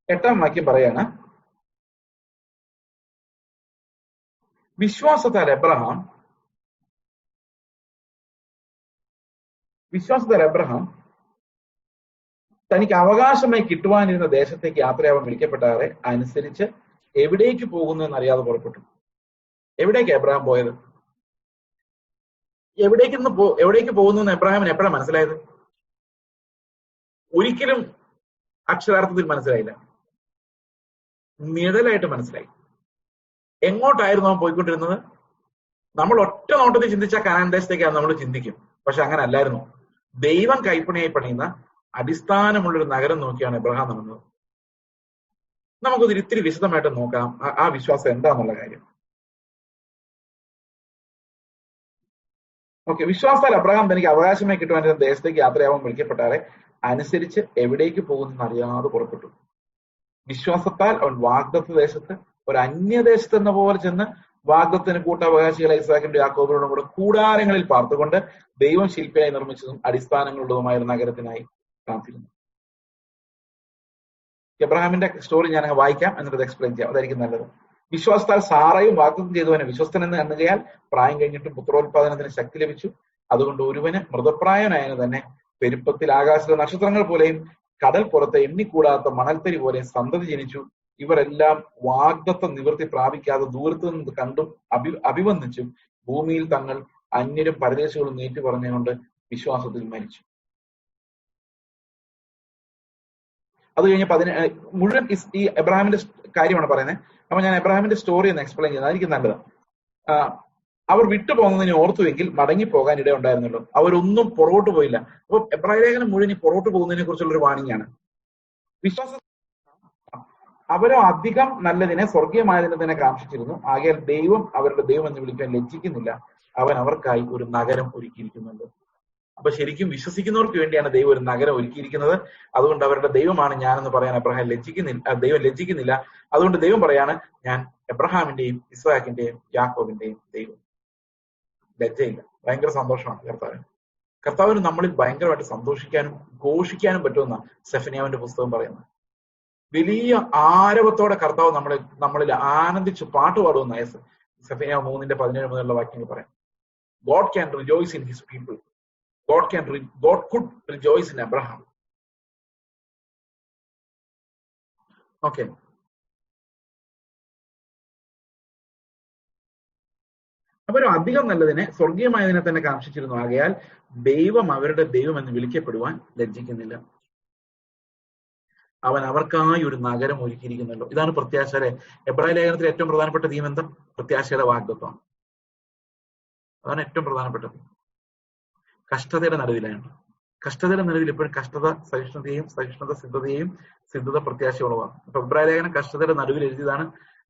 8-ാം വാക്യം പറയാണ്, വിശ്വാസത്താൽ എബ്രഹാം തനിക്ക് അവകാശമായി കിട്ടുവാനിരുന്ന ദേശത്തേക്ക് യാത്രയാവാൻ വിളിക്കപ്പെട്ടാറെ അനുസരിച്ച് എവിടേക്ക് പോകുന്നു എന്നറിയാതെ പുറപ്പെട്ടു. എവിടേക്ക് എബ്രഹാം പോയത്? എവിടേക്ക് പോകുന്നു എന്ന് എബ്രഹാമിന് എപ്പോഴാണ് മനസ്സിലായത്? ഒരിക്കലും അക്ഷരാർത്ഥത്തിൽ മനസ്സിലായില്ല, നിഴലായിട്ട് മനസ്സിലായി. എങ്ങോട്ടായിരുന്നു അവൻ പോയിക്കൊണ്ടിരുന്നത്? നമ്മൾ ഒറ്റ നോട്ടത്തിൽ ചിന്തിച്ച കനാൻ ദേശത്തേക്കാണ് നമ്മൾ ചിന്തിക്കും. പക്ഷെ അങ്ങനെ അല്ലായിരുന്നു. ദൈവം കൈപ്പണിയായി പണിയുന്ന അടിസ്ഥാനമുള്ളൊരു നഗരം നോക്കിയാണ് എബ്രഹാം നടന്നത്. നമുക്കൊരു ഇത്തിരി വിശദമായിട്ട് നോക്കാം ആ വിശ്വാസം എന്താന്നുള്ള കാര്യം. ഓക്കെ, വിശ്വാസത്താൽ അബ്രഹാം തനിക്ക് അവകാശമായി കിട്ടുവാൻ ദേശത്തേക്ക് യാത്രയാവാൻ വിളിക്കപ്പെട്ടാറെ അനുസരിച്ച് എവിടേക്ക് പോകുന്നെന്ന് അറിയാതെ പുറപ്പെട്ടു. വിശ്വാസത്താൽ അവൻ വാഗ്ദത്ത ദേശത്ത് ഒരു അന്യദേശത്ത് എന്ന പോലെ ചെന്ന് വാഗ്ദത്തിന് കൂട്ടവകാശികളെ ഇസ്ഹാക്കിന്റെ യാക്കോബിനോടും കൂടെ കൂടാരങ്ങളിൽ പാർത്തുകൊണ്ട് ദൈവം ശില്പിയായി നിർമ്മിച്ചതും അടിസ്ഥാനങ്ങളുള്ളതുമായ ഒരു നഗരത്തിനായി കാത്തിരുന്നു. എബ്രഹാമിന്റെ സ്റ്റോറി ഞാൻ വായിക്കാം, എന്നിട്ട് എക്സ്പ്ലെയിൻ ചെയ്യാം, അതായിരിക്കും നല്ലത്. വിശ്വാസത്താൽ സാറയും വാഗ്ദത്തം ചെയ്തവനെ വിശ്വസ്തനെന്ന് എണ്ണുകയാൽ പ്രായം കഴിഞ്ഞിട്ടും പുത്രോത്പാദനത്തിന് ശക്തി ലഭിച്ചു. അതുകൊണ്ട് ഒരുവന് മൃതപ്രായനായതിനു തന്നെ പെരുപ്പത്തിൽ ആകാശത്തിലെ നക്ഷത്രങ്ങൾ പോലെയും കടൽ പുറത്തെ എണ്ണിക്കൂടാത്ത മണൽത്തരി പോലെയും സന്തതി ജനിച്ചു. ഇവരെല്ലാം വാഗ്ദത്തം നിവൃത്തി പ്രാപിക്കാതെ ദൂരത്തു നിന്ന് കണ്ടും അഭിവന്ദിച്ചും ഭൂമിയിൽ തങ്ങൾ അന്യരും പരദേശികളും നേറ്റു പറഞ്ഞുകൊണ്ട് വിശ്വാസത്തിൽ മരിച്ചു. അത് കഴിഞ്ഞ് മുഴുവൻ ഈ എബ്രഹാമിന്റെ കാര്യമാണ് പറയുന്നത്. അപ്പൊ ഞാൻ എബ്രഹാമിന്റെ സ്റ്റോറി ഒന്ന് എക്സ്പ്ലെയിൻ ചെയ്യുന്നത് അതായിരിക്കും നല്ലത്. അവർ വിട്ടുപോകുന്നതിനെ ഓർത്തുവെങ്കിൽ മടങ്ങിപ്പോകാൻ ഇടയുണ്ടായിരുന്നല്ലോ. അവരൊന്നും പുറകോട്ട് പോയില്ല. അപ്പൊ എബ്രായ ലേഖനം മുഴുവൻ ഈ പുറകോട്ട് പോകുന്നതിനെ കുറിച്ചുള്ള ഒരു വാണിംഗ് ആണ്. വിശ്വാസ അവരോ അധികം നല്ലതിനെ സ്വർഗീയമായതിനെ തന്നെ കാക്ഷിച്ചിരുന്നു. ആകയാൽ ദൈവം അവരുടെ ദൈവം എന്ന് വിളിക്കാൻ ലജ്ജിക്കുന്നില്ല. അവൻ അവർക്കായി ഒരു നഗരം ഒരുക്കിയിരിക്കുന്നുണ്ട്. അപ്പൊ ശരിക്കും വിശ്വസിക്കുന്നവർക്ക് വേണ്ടിയാണ് ദൈവം ഒരു നഗരം ഒരുക്കിയിരിക്കുന്നത്. അതുകൊണ്ട് അവരുടെ ദൈവമാണ് ഞാനെന്ന് പറയാൻ ദൈവം ലജ്ജിക്കുന്നില്ല. അതുകൊണ്ട് ദൈവം പറയാണ്, ഞാൻ എബ്രഹാമിന്റെയും ഇസ്ഹാക്കിന്റെയും യാക്കോബിന്റെയും ദൈവം. ലജ്ജയില്ല, ഭയങ്കര സന്തോഷമാണ് കർത്താവിന് നമ്മളിൽ ഭയങ്കരമായിട്ട് സന്തോഷിക്കാനും ഘോഷിക്കാനും പറ്റുമെന്നാണ് സെഫന്യാവിന്റെ പുസ്തകം പറയുന്നത്. വലിയ ആരവത്തോടെ കർത്താവ് നമ്മളിൽ ആനന്ദിച്ച് പാട്ടുപാടുമെന്നായ സെഫന്യാവ് 3:17 മുതലുള്ള വാക്യങ്ങൾ പറയാം. God can rejoice in his people. God could rejoice in Abraham. Okay. അവരും അധികം നല്ലതിനെ സ്വർഗീയമായതിനെ തന്നെ കാക്ഷിച്ചിരുന്നു. ആകയാൽ ദൈവം അവരുടെ ദൈവം എന്ന് വിളിക്കപ്പെടുവാൻ ലജ്ജിക്കുന്നില്ല. അവൻ അവർക്കായി ഒരു നഗരം ഒരുക്കിയിരിക്കുന്നല്ലോ. ഇതാണ് പ്രത്യാശയുടെ എബ്രായ ലേഖനത്തിലെ ഏറ്റവും പ്രധാനപ്പെട്ട തീം. എന്താ? പ്രത്യാശയുടെ വാഗ്ദത്വമാണ്. അതാണ് ഏറ്റവും പ്രധാനപ്പെട്ടത്. കഷ്ടതയുടെ നടുവിലാണ്. കഷ്ടതയുടെ നടുവിൽ എപ്പോഴും കഷ്ടത സഹിഷ്ണുത സിദ്ധത പ്രത്യാശ ഉളവാണ്. അപ്പൊ എബ്രായ ലേഖനം കഷ്ടതയുടെ നടുവിൽ എഴുതിയതാണ്.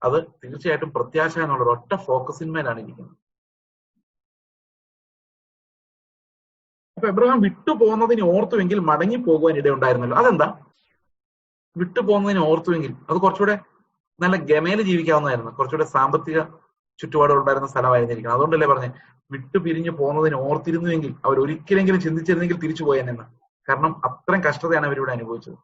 അത് തീർച്ചയായിട്ടും പ്രത്യാശ എന്നുള്ള ഒറ്റ ഫോക്കസിന്മേലാണ് ഇരിക്കുന്നത്. അപ്പൊ എബ്രഹാം വിട്ടുപോകുന്നതിന് ഓർത്തുവെങ്കിൽ മടങ്ങി പോകുവാൻ ഇടയുണ്ടായിരുന്നല്ലോ. അതെന്താ? വിട്ടുപോകുന്നതിന് ഓർത്തുവെങ്കിൽ അത് കുറച്ചുകൂടെ നല്ല ഗമേല് ജീവിക്കാവുന്നതായിരുന്നു. കുറച്ചുകൂടെ സാമ്പത്തിക ചുറ്റുപാടുകൾ ഉണ്ടായിരുന്ന സ്ഥലമായിരുന്നിരിക്കണം. അതുകൊണ്ടല്ലേ പറഞ്ഞേ, വിട്ടുപിരിഞ്ഞു പോകുന്നതിന് ഓർത്തിരുന്നുവെങ്കിൽ അവർ ഒരിക്കലെങ്കിലും ചിന്തിച്ചിരുന്നെങ്കിൽ തിരിച്ചു പോയെന്ന്. കാരണം അത്രയും കഷ്ടതയാണ് അവരിവിടെ അനുഭവിച്ചത്.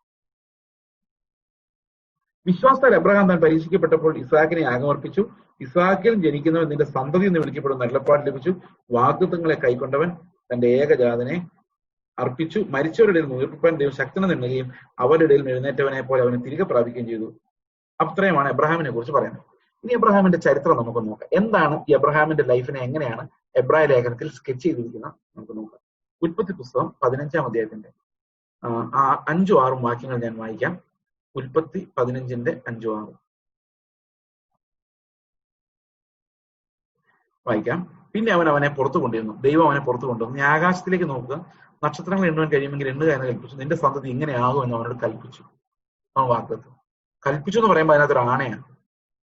വിശ്വാസത്താൽ എബ്രഹാം താൻ പരീക്ഷിക്കപ്പെട്ടപ്പോൾ ഇസ്ഹാക്കിനെ യാഗമർപ്പിച്ചു. ഇസ്ഹാക്കിൽ ജനിക്കുന്നവൻ നിന്റെ സന്തതി എന്ന് വിളിക്കപ്പെടുന്ന അരുളപ്പാട് ലഭിച്ചു. വാഗ്ദത്തങ്ങളെ കൈക്കൊണ്ടവൻ തന്റെ ഏകജാതനെ അർപ്പിച്ചു. മരിച്ചവരുടെ ഇടയിൽ ഉയർപ്പിപ്പാൻ ദൈവം ശക്തനെ നിന്നുകയും അവരുടെ ഇടയിൽ എഴുന്നേറ്റവനെ പോലെ അവനെ തിരികെ പ്രാപിക്കുകയും ചെയ്തു. അത്രയുമാണ് എബ്രഹാമിനെ കുറിച്ച് പറയുന്നത്. ഇനി എബ്രഹാമിന്റെ ചരിത്രം നമുക്ക് നോക്കാം. എന്താണ് ഈ എബ്രഹാമിന്റെ ലൈഫിനെ എങ്ങനെയാണ് എബ്രായ ലേഖനത്തിൽ സ്കെച്ച് ചെയ്തിരിക്കുന്നത് നമുക്ക് നോക്കാം. ഉൽപ്പത്തി പുസ്തകം 15-ാം അധ്യായത്തിന്റെ 5-6 വാക്യങ്ങൾ ഞാൻ വായിക്കാം. ഉൽപ്പത്തി 15:5-6 വായിക്കാം. പിന്നെ അവനെ പുറത്തു കൊണ്ടിരുന്നു. ദൈവം അവനെ പുറത്തു കൊണ്ടുവന്നു. നീ ആകാശത്തിലേക്ക് നോക്കുക, നക്ഷത്രങ്ങൾ എണ്ണുവാൻ കഴിയുമെങ്കിൽ എണ്ണുക എന്ന് കൽപ്പിച്ചു. നിന്റെ സന്തതി ഇങ്ങനെയാകും എന്ന് അവനോട് കൽപ്പിച്ചു. അവൻ വാഗ്ദത്തം കൽപ്പിച്ചു എന്ന് പറയുമ്പോൾ അതിനകത്തൊരു ആണയാണ്.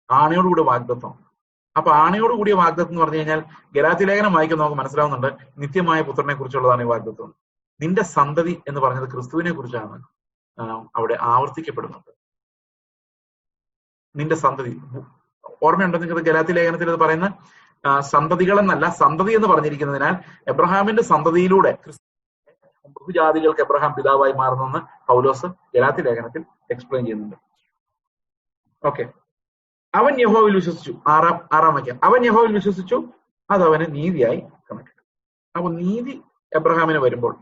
ആണയോടുകൂടി വാഗ്ദത്വം. അപ്പൊ ആണയോടുകൂടിയ വാഗ്ദത്വം എന്ന് പറഞ്ഞു കഴിഞ്ഞാൽ ഗലാത്യ ലേഖനം വായിക്കാൻ നമുക്ക് മനസ്സിലാവുന്നുണ്ട്. നിത്യമായ പുത്രനെ കുറിച്ചുള്ളതാണ് ഈ വാഗ്ദത്വം. നിന്റെ സന്തതി എന്ന് പറഞ്ഞത് ക്രിസ്തുവിനെ കുറിച്ചാണ് അവിടെ ആവർത്തിക്കപ്പെടുന്നത്. നിന്റെ സന്തതി ഓർമ്മയുണ്ടോ നിങ്ങൾക്ക്? ഗലാത്യ ലേഖനത്തിൽ അത് പറയുന്ന സന്തതികളെന്നല്ല, സന്തതി എന്ന് പറഞ്ഞിരിക്കുന്നതിനാൽ എബ്രഹാമിന്റെ സന്തതിയിലൂടെ ബഹുജാതികൾക്ക് എബ്രഹാം പിതാവായി മാറുന്നെന്ന് പൗലോസ് ഗലാത്യ ലേഖനത്തിൽ എക്സ്പ്ലെയിൻ ചെയ്യുന്നുണ്ട്. ഓക്കെ. അവൻ യഹോവയിൽ വിശ്വസിച്ചു. ആറാം വാക്യം. അവൻ യഹോവയിൽ വിശ്വസിച്ചു, അത് അവന് നീതിയായി കണക്കിട്ടു. അപ്പൊ നീതി എബ്രഹാമിന് വരുമ്പോൾ,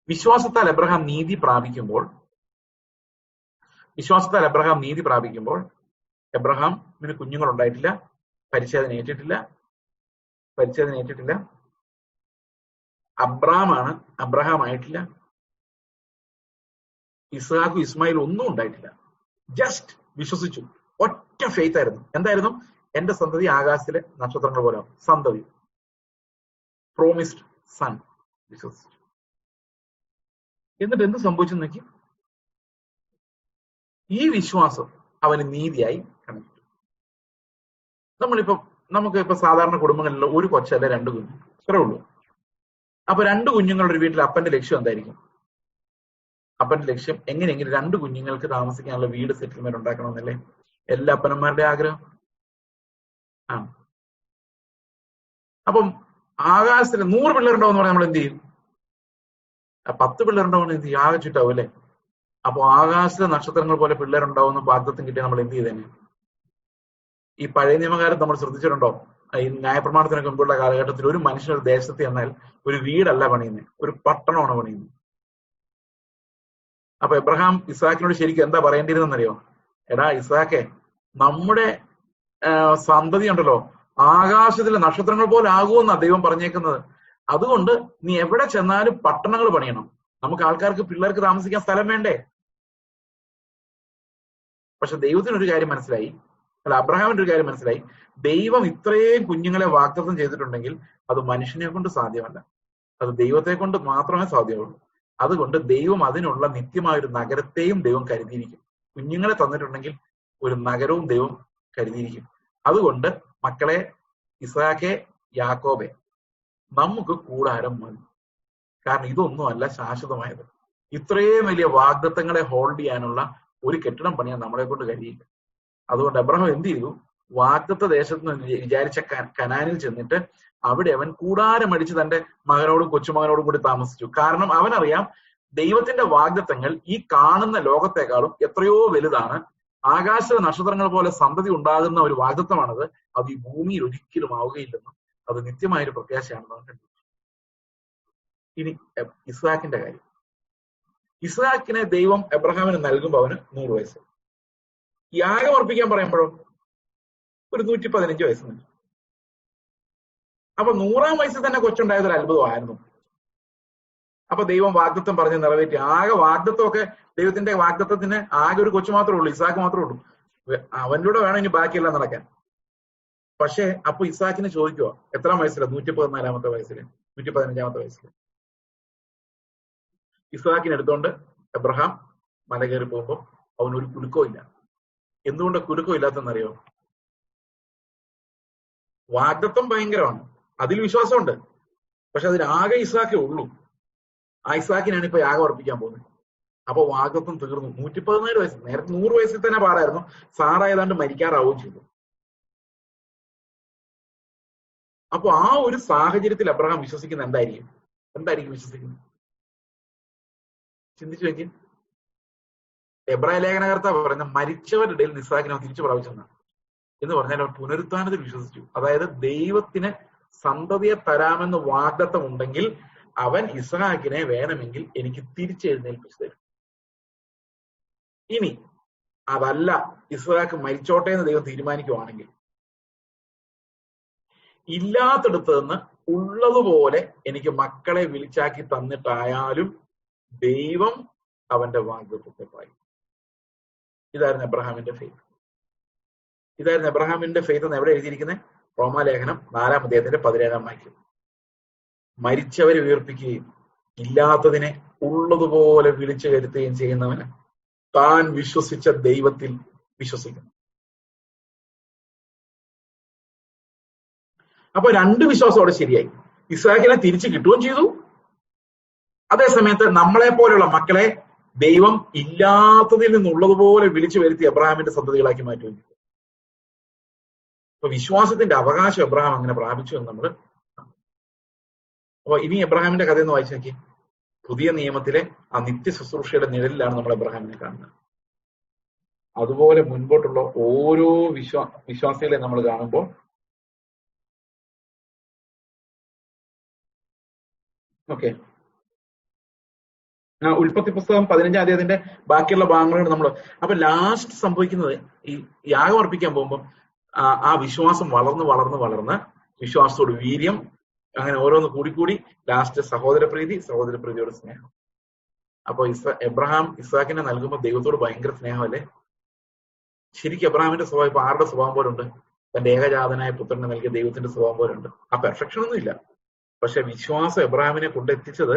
വിശ്വാസത്താൽ എബ്രഹാം നീതി പ്രാപിക്കുമ്പോൾ എബ്രഹാമിന് കുഞ്ഞുങ്ങൾ ഉണ്ടായിട്ടില്ല, പരിച്ഛേദന ഏറ്റിട്ടില്ല. അബ്രഹാം ആയിട്ടില്ല, ഇസ്ഹാഖും ഇസ്മായിലും ഒന്നും ഉണ്ടായിട്ടില്ല. ജസ്റ്റ് വിശ്വസിച്ചു. ഒറ്റ ഫെയ്ത്ത് ആയിരുന്നു. എന്തായിരുന്നു? എന്റെ സന്തതി ആകാശത്തിലെ നക്ഷത്രങ്ങൾ പോലെ. സന്തതി, പ്രോമിസ്ഡ് സൺ. വിശ്വസിച്ചു. എന്നിട്ട് എന്ത് സംഭവിച്ചു നോക്കി? ഈ വിശ്വാസം അവന് നീതിയായി കണക്കിട്ടു. നമുക്കിപ്പോ സാധാരണ കുടുംബങ്ങളിൽ ഒരു കൊച്ചല്ല, 2 കുഞ്ഞു, ഇത്രേ ഉള്ളൂ. അപ്പൊ 2 കുഞ്ഞുങ്ങളുടെ ഒരു വീട്ടിൽ അപ്പന്റെ ലക്ഷ്യം എന്തായിരിക്കും? അപ്പന്റെ ലക്ഷ്യം എങ്ങനെയെങ്കിലും 2 കുഞ്ഞുങ്ങൾക്ക് താമസിക്കാനുള്ള വീട്, സെറ്റിൽമെന്റ് ഉണ്ടാക്കണമെന്നല്ലേ എല്ലാ അപ്പനന്മാരുടെ ആഗ്രഹം. അപ്പം ആകാശത്തിൽ 100 പിള്ളേരുണ്ടാവും പറഞ്ഞാൽ നമ്മൾ എന്ത് ചെയ്യും? 10 പിള്ളേരുണ്ടാവും എന്ത് ചെയ്യും? ആകെ ചുറ്റാവും അല്ലെ? അപ്പൊ ആകാശത്തിലെ നക്ഷത്രങ്ങൾ പോലെ പിള്ളേരുണ്ടാവുന്ന വാഗ്ദത്തം കിട്ടിയാൽ നമ്മൾ എന്ത് ചെയ്തേനെ? ഈ പഴയ നിയമകാലത്ത് നമ്മൾ ശ്രദ്ധിച്ചിട്ടുണ്ടോ? ഈ ന്യായപ്രമാണത്തിനൊക്കെ മുമ്പുള്ള കാലഘട്ടത്തിൽ ഒരു മനുഷ്യൻ ഒരു ദേശത്ത് എന്നാൽ ഒരു വീടല്ല പണിയുന്നത്, ഒരു പട്ടണമാണ് പണിയുന്നത്. അപ്പൊ എബ്രഹാം ഇസ്ഹാക്കിനോട് ശരിക്കും എന്താ പറയേണ്ടിയിരുന്നറിയോ? എടാ ഇസ്ഹാക്കെ, നമ്മുടെ സന്തതി ഉണ്ടല്ലോ ആകാശത്തിലെ നക്ഷത്രങ്ങൾ പോലെ ആകുമെന്നാ ദൈവം പറഞ്ഞേക്കുന്നത്. അതുകൊണ്ട് നീ എവിടെ ചെന്നാലും പട്ടണങ്ങൾ പണിയണം. നമുക്ക് ആൾക്കാർക്ക്, പിള്ളേർക്ക് താമസിക്കാൻ സ്ഥലം വേണ്ടേ? പക്ഷെ ദൈവത്തിനൊരു കാര്യം മനസ്സിലായി, അബ്രഹാമിന്റെ ഒരു കാര്യം മനസ്സിലായി. ദൈവം ഇത്രയും കുഞ്ഞുങ്ങളെ വാഗ്ദത്തം ചെയ്തിട്ടുണ്ടെങ്കിൽ അത് മനുഷ്യനെ കൊണ്ട് സാധ്യമല്ല, അത് ദൈവത്തെ കൊണ്ട് മാത്രമേ സാധ്യമുള്ളൂ. അതുകൊണ്ട് ദൈവം അതിനുള്ള നിത്യമായ ഒരു നഗരത്തെയും ദൈവം കരുതിയിരിക്കും. കുഞ്ഞുങ്ങളെ തന്നിട്ടുണ്ടെങ്കിൽ ഒരു നഗരവും ദൈവം കരുതിയിരിക്കും. അതുകൊണ്ട് മക്കളെ, ഇസ്ഹാക്കെ, യാക്കോബെ, നമുക്ക് കൂടാരം മതി. കാരണം ഇതൊന്നുമല്ല ശാശ്വതമായത്. ഇത്രയും വലിയ വാഗ്ദത്തങ്ങളെ ഹോൾഡ് ചെയ്യാനുള്ള ഒരു കെട്ടിടം പണിയാൻ നമ്മളെ കൊണ്ട് കഴിയില്ല. അതുകൊണ്ട് അബ്രഹാം എന്ത് ചെയ്തു? വാഗ്ദത്ത ദേശത്ത് നിന്ന് വിചാരിച്ച കനാനിൽ ചെന്നിട്ട് അവിടെ അവൻ കൂടാരം അടിച്ച് തന്റെ മകനോടും കൊച്ചുമകനോടും കൂടി താമസിച്ചു. കാരണം അവനറിയാം ദൈവത്തിന്റെ വാഗ്ദത്തങ്ങൾ ഈ കാണുന്ന ലോകത്തെക്കാളും എത്രയോ വലുതാണ്. ആകാശ നക്ഷത്രങ്ങൾ പോലെ സന്തതി ഉണ്ടാകുന്ന ഒരു വാഗ്ദത്തമാണത്. അത് ഈ ഭൂമിയിൽ ഒരിക്കലും ആവുകയില്ലെന്നും അത് നിത്യമായൊരു പ്രത്യാശയാണെന്ന് അവൻ കണ്ടു. ഇനി ഇസ്ഹാക്കിന്റെ കാര്യം. ഇസ്ഹാക്കിനെ ദൈവം എബ്രഹാമിന് നൽകുമ്പോൾ അവന് 100 വയസ്സ്. യാഗം അർപ്പിക്കാൻ പറയുമ്പോഴോ ഒരു 115 വയസ്സ്. അപ്പൊ 100-ാം വയസ്സിൽ തന്നെ കൊച്ചുണ്ടായത് ഒരു അത്ഭുതമായിരുന്നു. അപ്പൊ ദൈവം വാഗ്ദത്തം പറഞ്ഞ് നിറവേറ്റി. ആകെ വാഗ്ദത്തമൊക്കെ, ദൈവത്തിന്റെ വാഗ്ദത്തത്തിന് ആകെ ഒരു കൊച്ചു മാത്രമേ ഉള്ളൂ, ഇസ്ഹാക്ക് മാത്രമേ ഉള്ളൂ. അവനിലൂടെ വേണം ഇനി ബാക്കിയെല്ലാം നടക്കാൻ. പക്ഷെ അപ്പൊ ഇസ്ഹാക്കിന് ചോദിക്കുക, എത്രാം വയസ്സില? 114-ാമത്തെ വയസ്സില്, 115-ാമത്തെ വയസ്സില് ഇസ്ഹാക്കിനെ എടുത്തോണ്ട് എബ്രഹാം മല കയറി പോകുമ്പോൾ അവനൊരു കുലുക്കവും ഇല്ല. എന്തുകൊണ്ട് കുലുക്കം ഇല്ലാത്തെന്നറിയോ? വാഗ്ദത്തം ഭയങ്കരമാണ്, അതിൽ വിശ്വാസമുണ്ട്. പക്ഷെ അതിനാകെ ഇസ്ഹാക്കേ ഉള്ളൂ. ആ ഇസ്ഹാക്കിനാണ് ഇപ്പൊ യാഗം അർപ്പിക്കാൻ പോകുന്നത്. അപ്പൊ വാഗ്ദത്തം തീർന്നു. 114 വയസ്സ്. നേരത്തെ 100 വയസ്സിൽ തന്നെ പാടായിരുന്നു. സാറ ഏതാണ്ട് മരിക്കാറാവുകയും ചെയ്തു. അപ്പൊ ആ ഒരു സാഹചര്യത്തിൽ അബ്രഹാം വിശ്വസിക്കുന്ന എന്തായിരിക്കും വിശ്വസിക്കുന്നത്? ചിന്തിച്ചു നോക്കി. എബ്രായ ലേഖനകർത്താവ് പറയുന്ന മരിച്ചവരുടെ ഇടയിൽ ഇസ്ഹാക്കിനെ തിരിച്ചു പ്രാപിച്ചെന്നാണ്. എന്ന് പറഞ്ഞാൽ അവൻ പുനരുത്ഥാനത്തിൽ വിശ്വസിച്ചു. അതായത് ദൈവത്തിന് സന്തതിയെ തരാമെന്ന് വാഗ്ദത്തം ഉണ്ടെങ്കിൽ അവൻ ഇസ്ഹാക്കിനെ വേണമെങ്കിൽ എനിക്ക് തിരിച്ചെഴുന്നേൽപ്പിച്ചു തരും. ഇനി അതല്ല, ഇസ്ഹാക്ക് മരിച്ചോട്ടെ എന്ന് ദൈവം തീരുമാനിക്കുവാണെങ്കിൽ ഇല്ലാത്തടത്ത് നിന്ന് ഉള്ളതുപോലെ എനിക്ക് മക്കളെ വിളിച്ചാക്കി തന്നിട്ടായാലും ദൈവം അവന്റെ വാഗ്ദത്തത്തെ പാലിക്കും. ഇതായിരുന്നു എബ്രഹാമിന്റെ ഫെയ്ത്ത് എന്ന് എവിടെ എഴുതിയിരിക്കുന്നത്? റോമാലേഖനം 4-ാം അധ്യായത്തിന്റെ 17-ാം വാക്യം. മരിച്ചവരെ ഉയർപ്പിക്കുകയും ഇല്ലാത്തതിനെ ഉള്ളതുപോലെ വിളിച്ചു വരുത്തുകയും ചെയ്യുന്നവന് താൻ വിശ്വസിച്ച ദൈവത്തിൽ വിശ്വസിക്കുന്നു. അപ്പൊ 2 വിശ്വാസം അവിടെ ശരിയായി. ഇസ്ഹാക്കിനെ തിരിച്ചു കിട്ടുകയും ചെയ്തു. അതേസമയത്ത് നമ്മളെ പോലെയുള്ള മക്കളെ ദൈവം ഇല്ലാത്തതിൽ നിന്നുള്ളതുപോലെ വിളിച്ചു വരുത്തി എബ്രഹാമിന്റെ സന്തതികളാക്കി മാറ്റുകയും ചെയ്തു. അപ്പൊ വിശ്വാസത്തിന്റെ അവകാശം എബ്രഹാം അങ്ങനെ പ്രാപിച്ചു എന്ന് നമ്മൾ. അപ്പൊ ഇനി എബ്രഹാമിന്റെ കഥ ഒന്ന് വായിച്ചു നോക്കി. പുതിയ നിയമത്തിലെ ആ നിത്യ ശുശ്രൂഷയുടെ നിഴലിലാണ് നമ്മൾ എബ്രഹാമിനെ കാണുന്നത്. അതുപോലെ മുൻപോട്ടുള്ള ഓരോ വിശ്വാസികളെ നമ്മൾ കാണുമ്പോൾ ഓക്കെ, ഉൽപ്പത്തി പുസ്തകം 15-ാം അധ്യായത്തിന്റെ ബാക്കിയുള്ള ഭാഗങ്ങളോട് നമ്മൾ അപ്പൊ ലാസ്റ്റ് സംഭവിക്കുന്നത് ഈ യാഗം അർപ്പിക്കാൻ പോകുമ്പോൾ ആ വിശ്വാസം വളർന്ന് വളർന്ന് വളർന്ന് വിശ്വാസത്തോട് വീര്യം, അങ്ങനെ ഓരോന്ന് കൂടിക്കൂടി ലാസ്റ്റ് സഹോദരപ്രീതിയോട് സ്നേഹം. അപ്പൊ എബ്രഹാം ഇസ്ഹാക്കിനെ നൽകുമ്പോൾ ദൈവത്തോട് ഭയങ്കര സ്നേഹമല്ലേ? ശരിക്കും എബ്രഹാമിന്റെ സ്വഭാവം ഇപ്പൊ ആരുടെ സ്വഭാവം പോലെ ഉണ്ട്? തന്റെ ഏകജാതനായ പുത്രനെ നൽകിയ ദൈവത്തിന്റെ സ്വഭാവം പോലെ ഉണ്ട്. ആ പെർഫെക്ഷൻ ഒന്നും ഇല്ല, പക്ഷെ വിശ്വാസം എബ്രഹാമിനെ കൊണ്ടെത്തിച്ചത്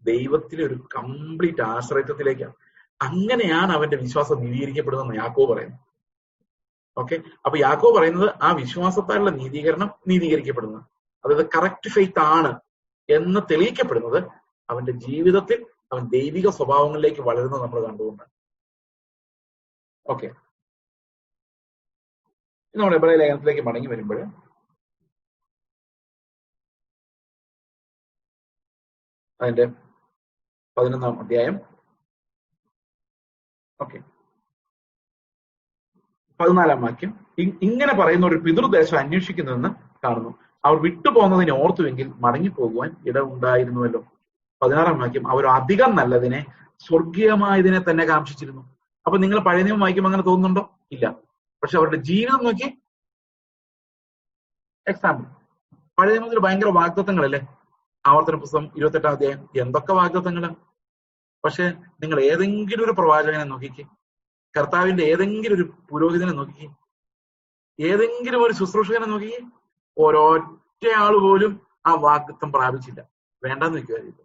ദൈവത്തിലെ ഒരു കംപ്ലീറ്റ് ആശ്രയത്വത്തിലേക്കാണ്. അങ്ങനെയാണ് അവന്റെ വിശ്വാസം നീതീകരിക്കപ്പെടുന്നതെന്ന് യാക്കോബ് പറയുന്നത്. ഓക്കെ, അപ്പൊ യാക്കോബ് പറയുന്നത് ആ വിശ്വാസത്താലുള്ള നീതീകരിക്കപ്പെടുന്നത്, അതായത് കറക്റ്റ് ഫെയ്ത്ത് ആണ് എന്ന് തെളിയിക്കപ്പെടുന്നത് അവന്റെ ജീവിതത്തിൽ അവൻ ദൈവിക സ്വഭാവങ്ങളിലേക്ക് വളരുന്നത് നമ്മൾ കണ്ടുകൊണ്ടാണ്. ഓക്കെ, നമ്മൾ എബ്രായ ലേഖനത്തിലേക്ക് മടങ്ങി വരുമ്പോൾ അതിന്റെ 11-ാം അധ്യായം, ഓക്കെ, 14-ാം വാക്യം ഇങ്ങനെ പറയുന്ന ഒരു പിതൃദേശം അന്വേഷിക്കുന്നതെന്ന് കാണുന്നു. അവർ വിട്ടുപോകുന്നതിനെ ഓർത്തുവെങ്കിൽ മടങ്ങിപ്പോകുവാൻ ഇടമുണ്ടായിരുന്നുവല്ലോ. 16-ാം വാക്യം അവർ അധികം നല്ലതിനെ സ്വർഗീയമായതിനെ തന്നെ കാംക്ഷിച്ചിരുന്നു. അപ്പൊ നിങ്ങൾ പഴയ നിയമം വായിക്കുമ്പോൾ അങ്ങനെ തോന്നുന്നുണ്ടോ? ഇല്ല. പക്ഷെ അവരുടെ ജീവിതം നോക്കി. എക്സാമ്പിൾ, പഴയ നിയമത്തിൽ ഭയങ്കര വാഗ്ദത്തങ്ങളല്ലേ? ആവർത്തന പുസ്തകം 28-ാം അധ്യായം എന്തൊക്കെ വാഗ്ദത്തങ്ങളാണ്. പക്ഷെ നിങ്ങൾ ഏതെങ്കിലും ഒരു പ്രവാചകനെ നോക്കിക്കേ, കർത്താവിന്റെ ഏതെങ്കിലും ഒരു പുരോഹിതനെ നോക്കിക്കേ, ഏതെങ്കിലും ഒരു ശുശ്രൂഷകനെ നോക്കിക്കേ, ഒരൊറ്റ ആള് പോലും ആ വാഗ്ദത്തം പ്രാപിച്ചില്ല. വേണ്ടെന്ന് വെക്കുമായിരുന്നു.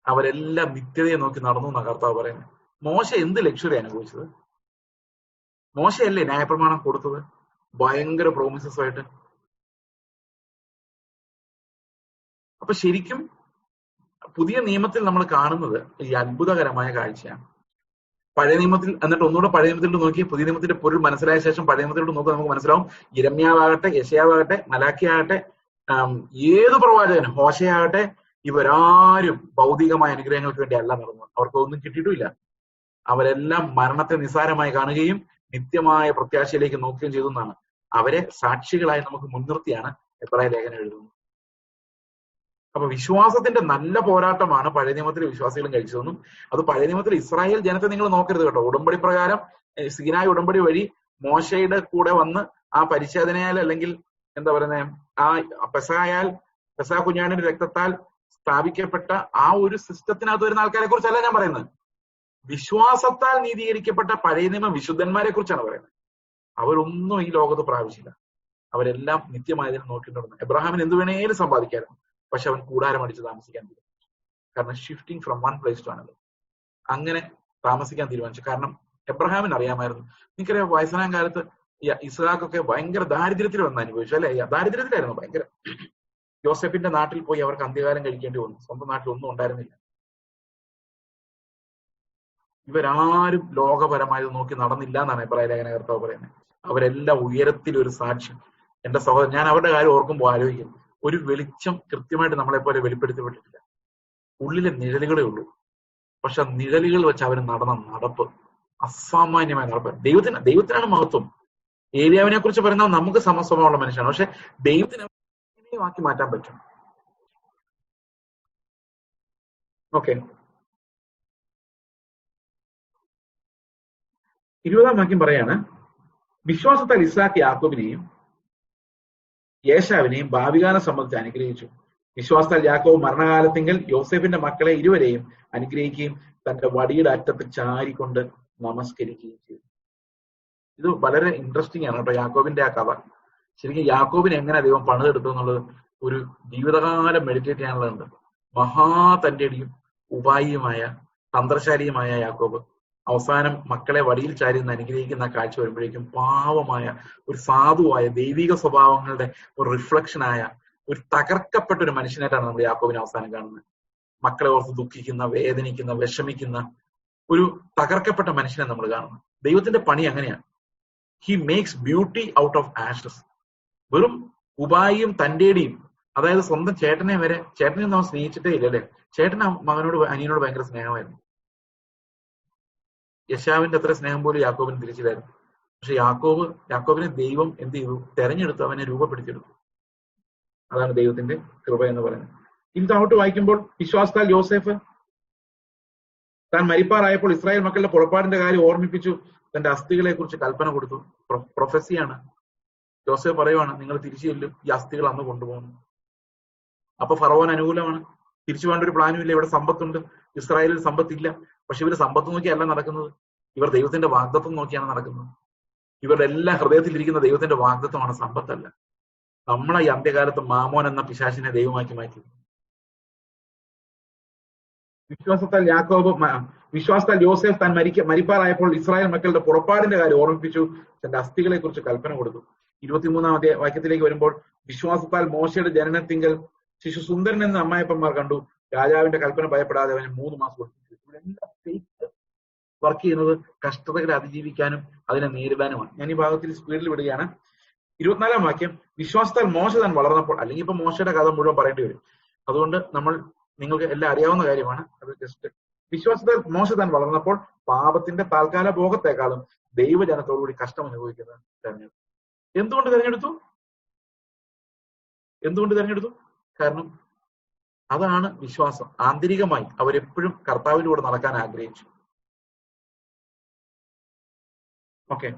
അവരെല്ലാം നിത്യതയെ നോക്കി നടന്നു എന്നാണ് കർത്താവ് പറയുന്നത്. മോശ എന്ത് ലക്ഷറി അനുഭവിച്ചത്? മോശയല്ലേ ന്യായപ്രമാണം കൊടുത്തത് ഭയങ്കര പ്രോമിസസുമായിട്ട്? അപ്പൊ ശരിക്കും പുതിയ നിയമത്തിൽ നമ്മൾ കാണുന്നത് ഈ അത്ഭുതകരമായ കാഴ്ചയാണ്. പഴയ നിയമത്തിൽ എന്നിട്ട് ഒന്നുകൂടെ പഴയ നിയമത്തിലോട്ട് നോക്കി പുതിയ നിയമത്തിന്റെ പൊരുൾ മനസ്സിലായ ശേഷം പഴയ നിയമത്തിലോട്ട് നോക്കുക, നമുക്ക് മനസ്സിലാവും യിരെമ്യാവാകട്ടെ, യെശയ്യാവാകട്ടെ, മലാക്കിയാകട്ടെ, ഏത് പ്രവാചകനും, ഹോശയാകട്ടെ, ഇവരാരും ഭൗതികമായ അനുഗ്രഹങ്ങൾക്ക് വേണ്ടി അല്ല നടന്നത്. അവർക്കൊന്നും കിട്ടിയിട്ടുമില്ല. അവരെല്ലാം മരണത്തെ നിസ്സാരമായി കാണുകയും നിത്യമായ പ്രത്യാശയിലേക്ക് നോക്കുകയും ചെയ്തു എന്നാണ്. അവരെ സാക്ഷികളായി നമുക്ക് മുൻനിർത്തിയാണ് എബ്രായ ലേഖനം എഴുതുന്നത്. അപ്പൊ വിശ്വാസത്തിന്റെ നല്ല പോരാട്ടമാണ് പഴയ നിയമത്തിലെ വിശ്വാസികളും കഴിച്ചതെന്നും, അത് പഴയ നിയമത്തിൽ ഇസ്രായേൽ ജനത്തെ നിങ്ങൾ നോക്കരുത് കേട്ടോ. ഉടമ്പടി പ്രകാരം സീനായി ഉടമ്പടി വഴി മോശയുടെ കൂടെ വന്ന് ആ പരിച്ഛേദനയാൽ അല്ലെങ്കിൽ എന്താ പറയുന്നത് ആ പെസഹ കുഞ്ഞാടിന്റെ രക്തത്താൽ സ്ഥാപിക്കപ്പെട്ട ആ ഒരു സിസ്റ്റത്തിനകത്ത് വരുന്ന ആൾക്കാരെ കുറിച്ചല്ല ഞാൻ പറയുന്നത്. വിശ്വാസത്താൽ നീതീകരിക്കപ്പെട്ട പഴയ നിയമ വിശുദ്ധന്മാരെ കുറിച്ചാണ് പറയുന്നത്. അവരൊന്നും ഈ ലോകത്ത് പ്രാപിച്ചില്ല. അവരെല്ലാം നിത്യമായതിനെ നോക്കിയിട്ടുണ്ടെന്ന്. എബ്രഹാമിന് എന്ത് വേണേലും സമ്പാദിക്കായിരുന്നു, പക്ഷെ അവൻ കൂടാരം അടിച്ച് താമസിക്കാൻ തീരുമാനിച്ചു. കാരണം shifting from one place to another, അങ്ങനെ താമസിക്കാൻ തീരുമാനിച്ചു. കാരണം എബ്രഹാമിന് അറിയാമായിരുന്നു. എനിക്കറിയാം, വയസ്സനാം കാലത്ത് ഇസ്ഹാഖൊക്കെ ഭയങ്കര ദാരിദ്ര്യത്തിൽ വന്ന് അനുഭവിച്ചു അല്ലെ? ദാരിദ്ര്യത്തിലായിരുന്നു ഭയങ്കര. യോസെഫിന്റെ നാട്ടിൽ പോയി അവർക്ക് അന്ത്യകാലം കഴിക്കേണ്ടി വന്നു. സ്വന്തം നാട്ടിൽ ഒന്നും ഉണ്ടായിരുന്നില്ല. ഇവരാരും ലോകപരമായത് നോക്കി നടന്നില്ല എന്നാണ് എബ്രായ ലേഖന കർത്താവ് പറയുന്നത്. അവരെല്ലാം ഉയരത്തിൽ ഒരു സാക്ഷ്യം. എന്റെ സഹോദരൻ, ഞാൻ അവരുടെ കാര്യം ഓർക്കുമ്പോൾ ആലോചിക്കും, ഒരു വെളിച്ചം കൃത്യമായിട്ട് നമ്മളെ പോലെ വെളിപ്പെടുത്തപ്പെട്ടിട്ടില്ല. ഉള്ളിലെ നിഴലുകളേ ഉള്ളൂ. പക്ഷെ നിഴലുകൾ വെച്ച് അവർ നടന്ന നടപ്പ് അസാമാന്യമായ നടപ്പ്. ദൈവത്തിനാണ് മഹത്വം. ഏലിയാവിനെ കുറിച്ച് പറയുന്നത് നമുക്ക് സമസ്വഭാവമുള്ള മനുഷ്യനാണ്, പക്ഷെ ദൈവത്തിന് ആക്കി മാറ്റാൻ പറ്റും. ഓക്കെ, 20-ാം വാക്യം പറയാണ്, വിശ്വാസത്താൽ ഇസ്ഹാക്ക് യാക്കോബിനെയും യേശാവിനെയും ഭാവികാലം സംബന്ധിച്ച് അനുഗ്രഹിച്ചു. വിശ്വാസത്താൽ യാക്കോബ് മരണകാലത്തെങ്കിൽ യോസേഫിന്റെ മക്കളെ ഇരുവരെയും അനുഗ്രഹിക്കുകയും തന്റെ വടിയുടെ അറ്റത്ത് ചാരിക്കൊണ്ട് നമസ്കരിക്കുകയും ചെയ്തു. ഇത് വളരെ ഇൻട്രസ്റ്റിംഗ് ആണ് കേട്ടോ, യാക്കോബിന്റെ ആ കഥ. ശരിക്കും യാക്കോബിനെ എങ്ങനെ ദൈവം പണിതെടുത്തു എന്നുള്ളത് ഒരു ജീവിതകാലം മെഡിറ്റേറ്റ് ചെയ്യാനുള്ളതുണ്ട്. തന്റെടിയും ഉപായിയുമായ തന്ത്രശാലിയുമായ യാക്കോബ് അവസാനം മക്കളെ വടിയിൽ ചാരി നിന്ന് അനുഗ്രഹിക്കുന്ന കാഴ്ച വരുമ്പോഴേക്കും പാവമായ ഒരു സാധുവായ ദൈവിക സ്വഭാവങ്ങളുടെ ഒരു റിഫ്ലക്ഷനായ ഒരു തകർക്കപ്പെട്ട ഒരു മനുഷ്യനായിട്ടാണ് നമ്മൾ യാക്കോബിനെ അവസാനം കാണുന്നത്. മക്കളെ ഓർത്ത് ദുഃഖിക്കുന്ന, വേദനിക്കുന്ന, വിഷമിക്കുന്ന ഒരു തകർക്കപ്പെട്ട മനുഷ്യനെ നമ്മൾ കാണുന്നത്. ദൈവത്തിന്റെ പണി അങ്ങനെയാണ്. He makes beauty out of Ashes. വെറും ഉപായിയും തന്റേടിയും, അതായത് സ്വന്തം ചേട്ടനെ അവൻ സ്നേഹിച്ചിട്ടേ ഇല്ല അല്ലെ? ചേട്ടൻ മകനോട് അനിയനോട് ഭയങ്കര സ്നേഹമായിരുന്നു. യശാവിന്റെ അത്ര സ്നേഹം പോലും യാക്കോബിന് തിരിച്ചില്ലായിരുന്നു. പക്ഷെ യാക്കോബിനെ ദൈവം എന്ത് ചെയ്തു? തെരഞ്ഞെടുത്ത് അവനെ രൂപപ്പെടുത്തിയെടുത്തു. അതാണ് ദൈവത്തിന്റെ കൃപ എന്ന് പറയുന്നത്. ഇനി താഴോട്ട് വായിക്കുമ്പോൾ, വിശ്വാസത്താൽ യോസേഫ് താൻ മരിപ്പാറായപ്പോൾ ഇസ്രായേൽ മക്കളുടെ പുറപ്പാടിന്റെ കാര്യം ഓർമ്മിപ്പിച്ചു, തന്റെ അസ്ഥികളെ കുറിച്ച് കൽപ്പന കൊടുത്തു. പ്രൊഫസിയാണ്. യോസേഫ് പറയുവാണ്, നിങ്ങൾ തിരിച്ചു ചെല്ലും, ഈ അസ്ഥികൾ അന്ന് കൊണ്ടുപോകുന്നു. അപ്പൊ ഫറവോൻ അനുകൂലമാണ്. തിരിച്ചു വേണ്ട ഒരു പ്ലാനും ഇല്ല. ഇവിടെ സമ്പത്തുണ്ട്, ഇസ്രായേലിൽ സമ്പത്തില്ല. പക്ഷെ ഇവര് സമ്പത്ത് നോക്കിയല്ല നടക്കുന്നത്, ഇവർ ദൈവത്തിന്റെ വാഗ്ദത്വം നോക്കിയാണ് നടക്കുന്നത്. ഇവരുടെ എല്ലാ ഹൃദയത്തിലിരിക്കുന്ന ദൈവത്തിന്റെ വാഗ്ദത്വമാണ്, സമ്പത്തല്ല. നമ്മളെ ഈ അന്ത്യകാലത്ത് മാമോൻ എന്ന പിശാചിനെ ദൈവമാക്കി മാറ്റി. വിശ്വാസത്താൽ യോസേഫ് താൻ മരിപ്പാറായപ്പോൾ ഇസ്രായേൽ മക്കളുടെ പുറപ്പാടിന്റെ കാര്യം ഓർമ്മിപ്പിച്ചു, തന്റെ അസ്ഥികളെ കുറിച്ച് കൽപ്പന കൊടുത്തു. 23 വാക്യത്തിലേക്ക് വരുമ്പോൾ, വിശ്വാസത്താൽ മോശയുടെ ജനനത്തിങ്കൽ ശിശു സുന്ദരൻ എന്ന് അമ്മായപ്പന്മാർ കണ്ടു, രാജാവിന്റെ കൽപ്പന ഭയപ്പെടാതെ അവന് 3 മാസം കൊടുത്തു. ഇവിടെ എല്ലാം ഫെയ്ത്ത് വർക്ക് ചെയ്യുന്നത് കഷ്ടതകളെ അതിജീവിക്കാനും അതിനെ നേരിടാനുമാണ്. ഞാൻ ഈ ഭാഗത്തിൽ സ്പീഡിൽ വിടുകയാണ്. 24 വാക്യം, വിശ്വാസത്താൽ മോശ താൻ വളർന്നപ്പോൾ, അല്ലെങ്കിൽ ഇപ്പൊ മോശയുടെ കഥ മുഴുവൻ പറയേണ്ടി വരും, അതുകൊണ്ട് നിങ്ങൾക്ക് എല്ലാം അറിയാവുന്ന കാര്യമാണ്, അത് ജസ്റ്റ്. വിശ്വാസത്താൽ മോശ താൻ വളർന്നപ്പോൾ പാപത്തിന്റെ താൽക്കാല ഭോഗത്തെക്കാളും ദൈവജനത്തോടുകൂടി കഷ്ടം അനുഭവിക്കുന്നത് തെരഞ്ഞെടുത്തു. എന്തുകൊണ്ട് തെരഞ്ഞെടുത്തു? കാരണം അതാണ് വിശ്വാസം. ആന്തരികമായി അവരെപ്പോഴും കർത്താവിലൂടെ നടക്കാൻ ആഗ്രഹിച്ചു. ഓക്കെ,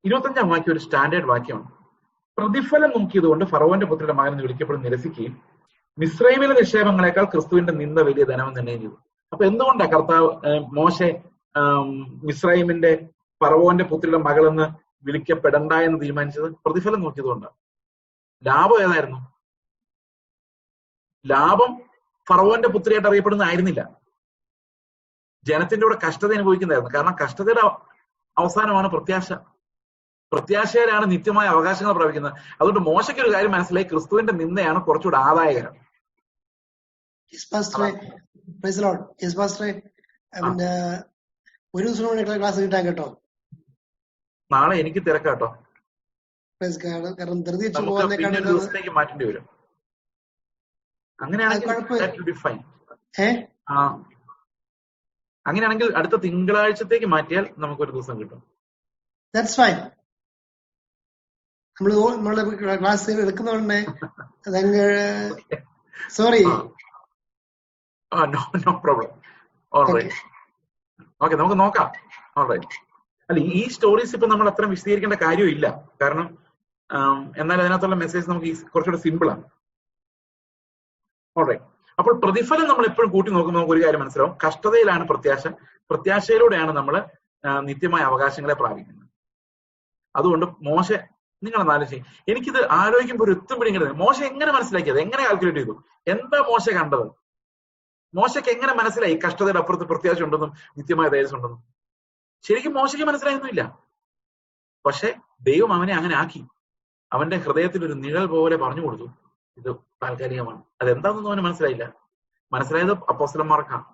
25 വാക്യം ഒരു സ്റ്റാൻഡേർഡ് വാക്യമാണ്. പ്രതിഫലം നോക്കിയതുകൊണ്ട് ഫറവോന്റെ പുത്രിയുടെ മകൻ എന്ന് വിളിക്കപ്പെടുന്ന നിരസിക്കുകയും മിസ്രൈമിലെ നിക്ഷേപങ്ങളെക്കാൾ ക്രിസ്തുവിന്റെ നിന്ദ വലിയ ധനം നിർണ്ണയം ചെയ്തു. അപ്പൊ എന്തുകൊണ്ടാണ് മോശെ മിസ്രൈമിന്റെ ഫറവോന്റെ പുത്രിയുടെ മകളെന്ന് വിളിക്കപ്പെടണ്ട എന്ന് തീരുമാനിച്ചത്? പ്രതിഫലം നോക്കിയതുകൊണ്ടാണ്. ലാഭം ഏതായിരുന്നു? ലാഭം ഫറവോന്റെ പുത്രിയായിട്ട് അറിയപ്പെടുന്ന ആയിരുന്നില്ല, ജനത്തിന്റെ കൂടെ കഷ്ടത അനുഭവിക്കുന്നതായിരുന്നു. കാരണം കഷ്ടതയുടെ അവസാനമാണ് പ്രത്യാശയിലാണ് നിത്യമായ അവകാശങ്ങൾ പ്രാപിക്കുന്നത്. അതുകൊണ്ട് മോശയ്ക്ക് ഒരു കാര്യം മനസ്സിലായി, ക്രിസ്തുവിന്റെ നിന്ദയാണ് കുറച്ചുകൂടെ ആദായകരം. ഒരു ദിവസം ക്ലാസ് കിട്ടാൻ കേട്ടോ. നാളെ എനിക്ക് തിരക്കാട്ടോ, കാരണം ദിവസത്തേക്ക് മാറ്റേണ്ടി വരും. അങ്ങനെയാണെങ്കിൽ അടുത്ത തിങ്കളാഴ്ചത്തേക്ക് മാറ്റിയാൽ നമുക്കൊരു ദിവസം കിട്ടും. That's fine. നമ്മള് ക്ലാസ് എടുക്കുന്നോണ്ടേ sorry. No problem. Alright, okay, നമുക്ക് നോക്കാം. ഓൾറൈറ്റ്. അല്ല, ഈ സ്റ്റോറീസ് ഇപ്പൊ നമ്മൾ അത്ര വിശദീകരിക്കേണ്ട കാര്യമില്ല, കാരണം എന്നാൽ അതിനകത്തുള്ള മെസ്സേജ് നമുക്ക് കുറച്ചുകൂടെ സിമ്പിൾ ആണ്. ഓൾറൈറ്റ്. അപ്പോൾ പ്രതിഫലം നമ്മൾ എപ്പോഴും കൂട്ടി നോക്കുമ്പോൾ നമുക്ക് ഒരു കാര്യം മനസ്സിലാവും, കഷ്ടതയിലാണ് പ്രത്യാശയിലൂടെയാണ് നമ്മൾ നിത്യമായ അവകാശങ്ങളെ പ്രാപിക്കുന്നത്. അതുകൊണ്ട് മോശ, നിങ്ങളൊന്ന് ആലോചിച്ച്, എനിക്കിത് ആലോചിക്കുമ്പോൾ ഒരു എത്തും പിടിക്കുന്നത്, മോശ എങ്ങനെ മനസ്സിലാക്കിയത്, എങ്ങനെ കാൽക്കുലേറ്റ് ചെയ്തു, എന്താ മോശ കണ്ടത്? മോശയ്ക്ക് എങ്ങനെ മനസ്സിലായി കഷ്ടതയുടെ അപ്പുറത്ത് പ്രത്യാശ ഉണ്ടെന്നും നിത്യമായ തേജസ് ഉണ്ടെന്നും? ശരിക്കും മോശയ്ക്ക് മനസ്സിലായൊന്നുമില്ല. പക്ഷെ ദൈവം അവനെ അങ്ങനെ ആക്കി. അവന്റെ ഹൃദയത്തിൽ ഒരു നിഴൽ പോലെ പറഞ്ഞു കൊടുത്തു, ഇത് താൽക്കാലികമാണ്. അതെന്താണെന്നൊന്നും അവന് മനസ്സിലായില്ല. മനസ്സിലായത് അപ്പോസ്തലന്മാർക്കാണ്.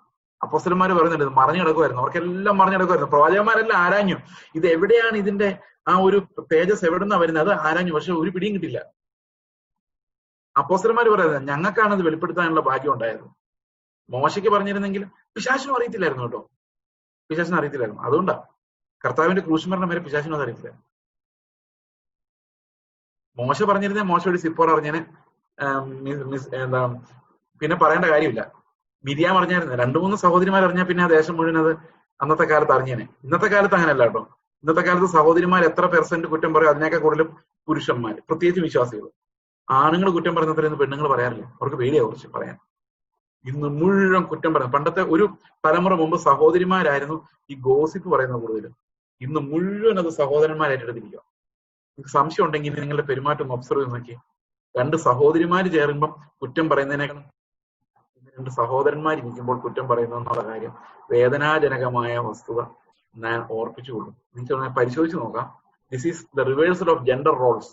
അപ്പോസ്തലന്മാർ പറയുന്നുണ്ട്, ഇത് മറിഞ്ഞു കിടക്കുമായിരുന്നു, അവർക്കെല്ലാം മറിഞ്ഞു കിടക്കുമായിരുന്നു. പ്രവാചകന്മാരെല്ലാം ആരാഞ്ഞു, ഇത് എവിടെയാണ്, ഇതിന്റെ ആ ഒരു തേജസ് എവിടുന്നാ വരുന്നത്, അത് ആരാഞ്ഞു. പക്ഷെ ഒരു പിടിയും കിട്ടില്ല. അപ്പോസ്തലന്മാർ പറയുന്നത്, ഞങ്ങൾക്കാണ് ഇത് വെളിപ്പെടുത്താനുള്ള ഭാഗ്യം ഉണ്ടായത്. മോശയ്ക്ക് പറഞ്ഞിരുന്നെങ്കിൽ പിശാചിനും അറിയത്തില്ലായിരുന്നു കേട്ടോ, പിശാചിനും അറിയത്തില്ലായിരുന്നു. അതുകൊണ്ടാ കർത്താവിന്റെ ക്രൂശുമരണം വരെ പിശാചിനും അത് അറിയത്തില്ല. മോശ പറഞ്ഞിരുന്നേ മോശയോട് സിപ്പോർ അറിഞ്ഞേനെ, എന്താ പിന്നെ പറയേണ്ട കാര്യമില്ല. മിരിയാം അറിഞ്ഞായിരുന്നു, 2-3 സഹോദരിമാർ അറിഞ്ഞാൽ പിന്നെ ആ ദേശം മുഴുവൻ അത് അന്നത്തെ കാലത്ത് അറിഞ്ഞേനെ. ഇന്നത്തെ കാലത്ത് അങ്ങനെയല്ല കേട്ടോ. ഇന്നത്തെ കാലത്ത് സഹോദരിമാർ എത്ര % കുറ്റം പറയും, അതിനേക്കാൾ കൂടുതലും പുരുഷന്മാർ, പ്രത്യേകിച്ച് വിശ്വാസികൾ. ആണുങ്ങൾ കുറ്റം പറയുന്നത്രയൊന്നും പെണ്ണുങ്ങൾ പറയാറില്ല, അവർക്ക് പേടിയാ കുറച്ച് പറയാൻ. ഇന്ന് മുഴുവൻ കുറ്റം പറയുന്നത്. പണ്ടത്തെ ഒരു തലമുറ മുമ്പ് സഹോദരിമാരായിരുന്നു ഈ ഗോസിപ്പ് പറയുന്നത് കൂടുതലും. ഇന്ന് മുഴുവൻ അത് സഹോദരന്മാർ ഏറ്റെടുത്തിരിക്കുക. നിങ്ങൾക്ക് സംശയം ഉണ്ടെങ്കിൽ നിങ്ങളുടെ പെരുമാറ്റം ഒബ്സർവ് ചെയ്ത് നോക്കി. 2 സഹോദരിമാര് ചേരുമ്പം കുറ്റം പറയുന്നതിനേക്കാൾ 2 സഹോദരന്മാരിരിക്കുമ്പോൾ കുറ്റം പറയുന്നു എന്നുള്ള കാര്യം വേദനാജനകമായ വസ്തുത ഞാൻ ഓർപ്പിച്ചുകൊള്ളു. നിങ്ങൾക്ക് പരിശോധിച്ച് നോക്കാം. This is the reversal of gender roles.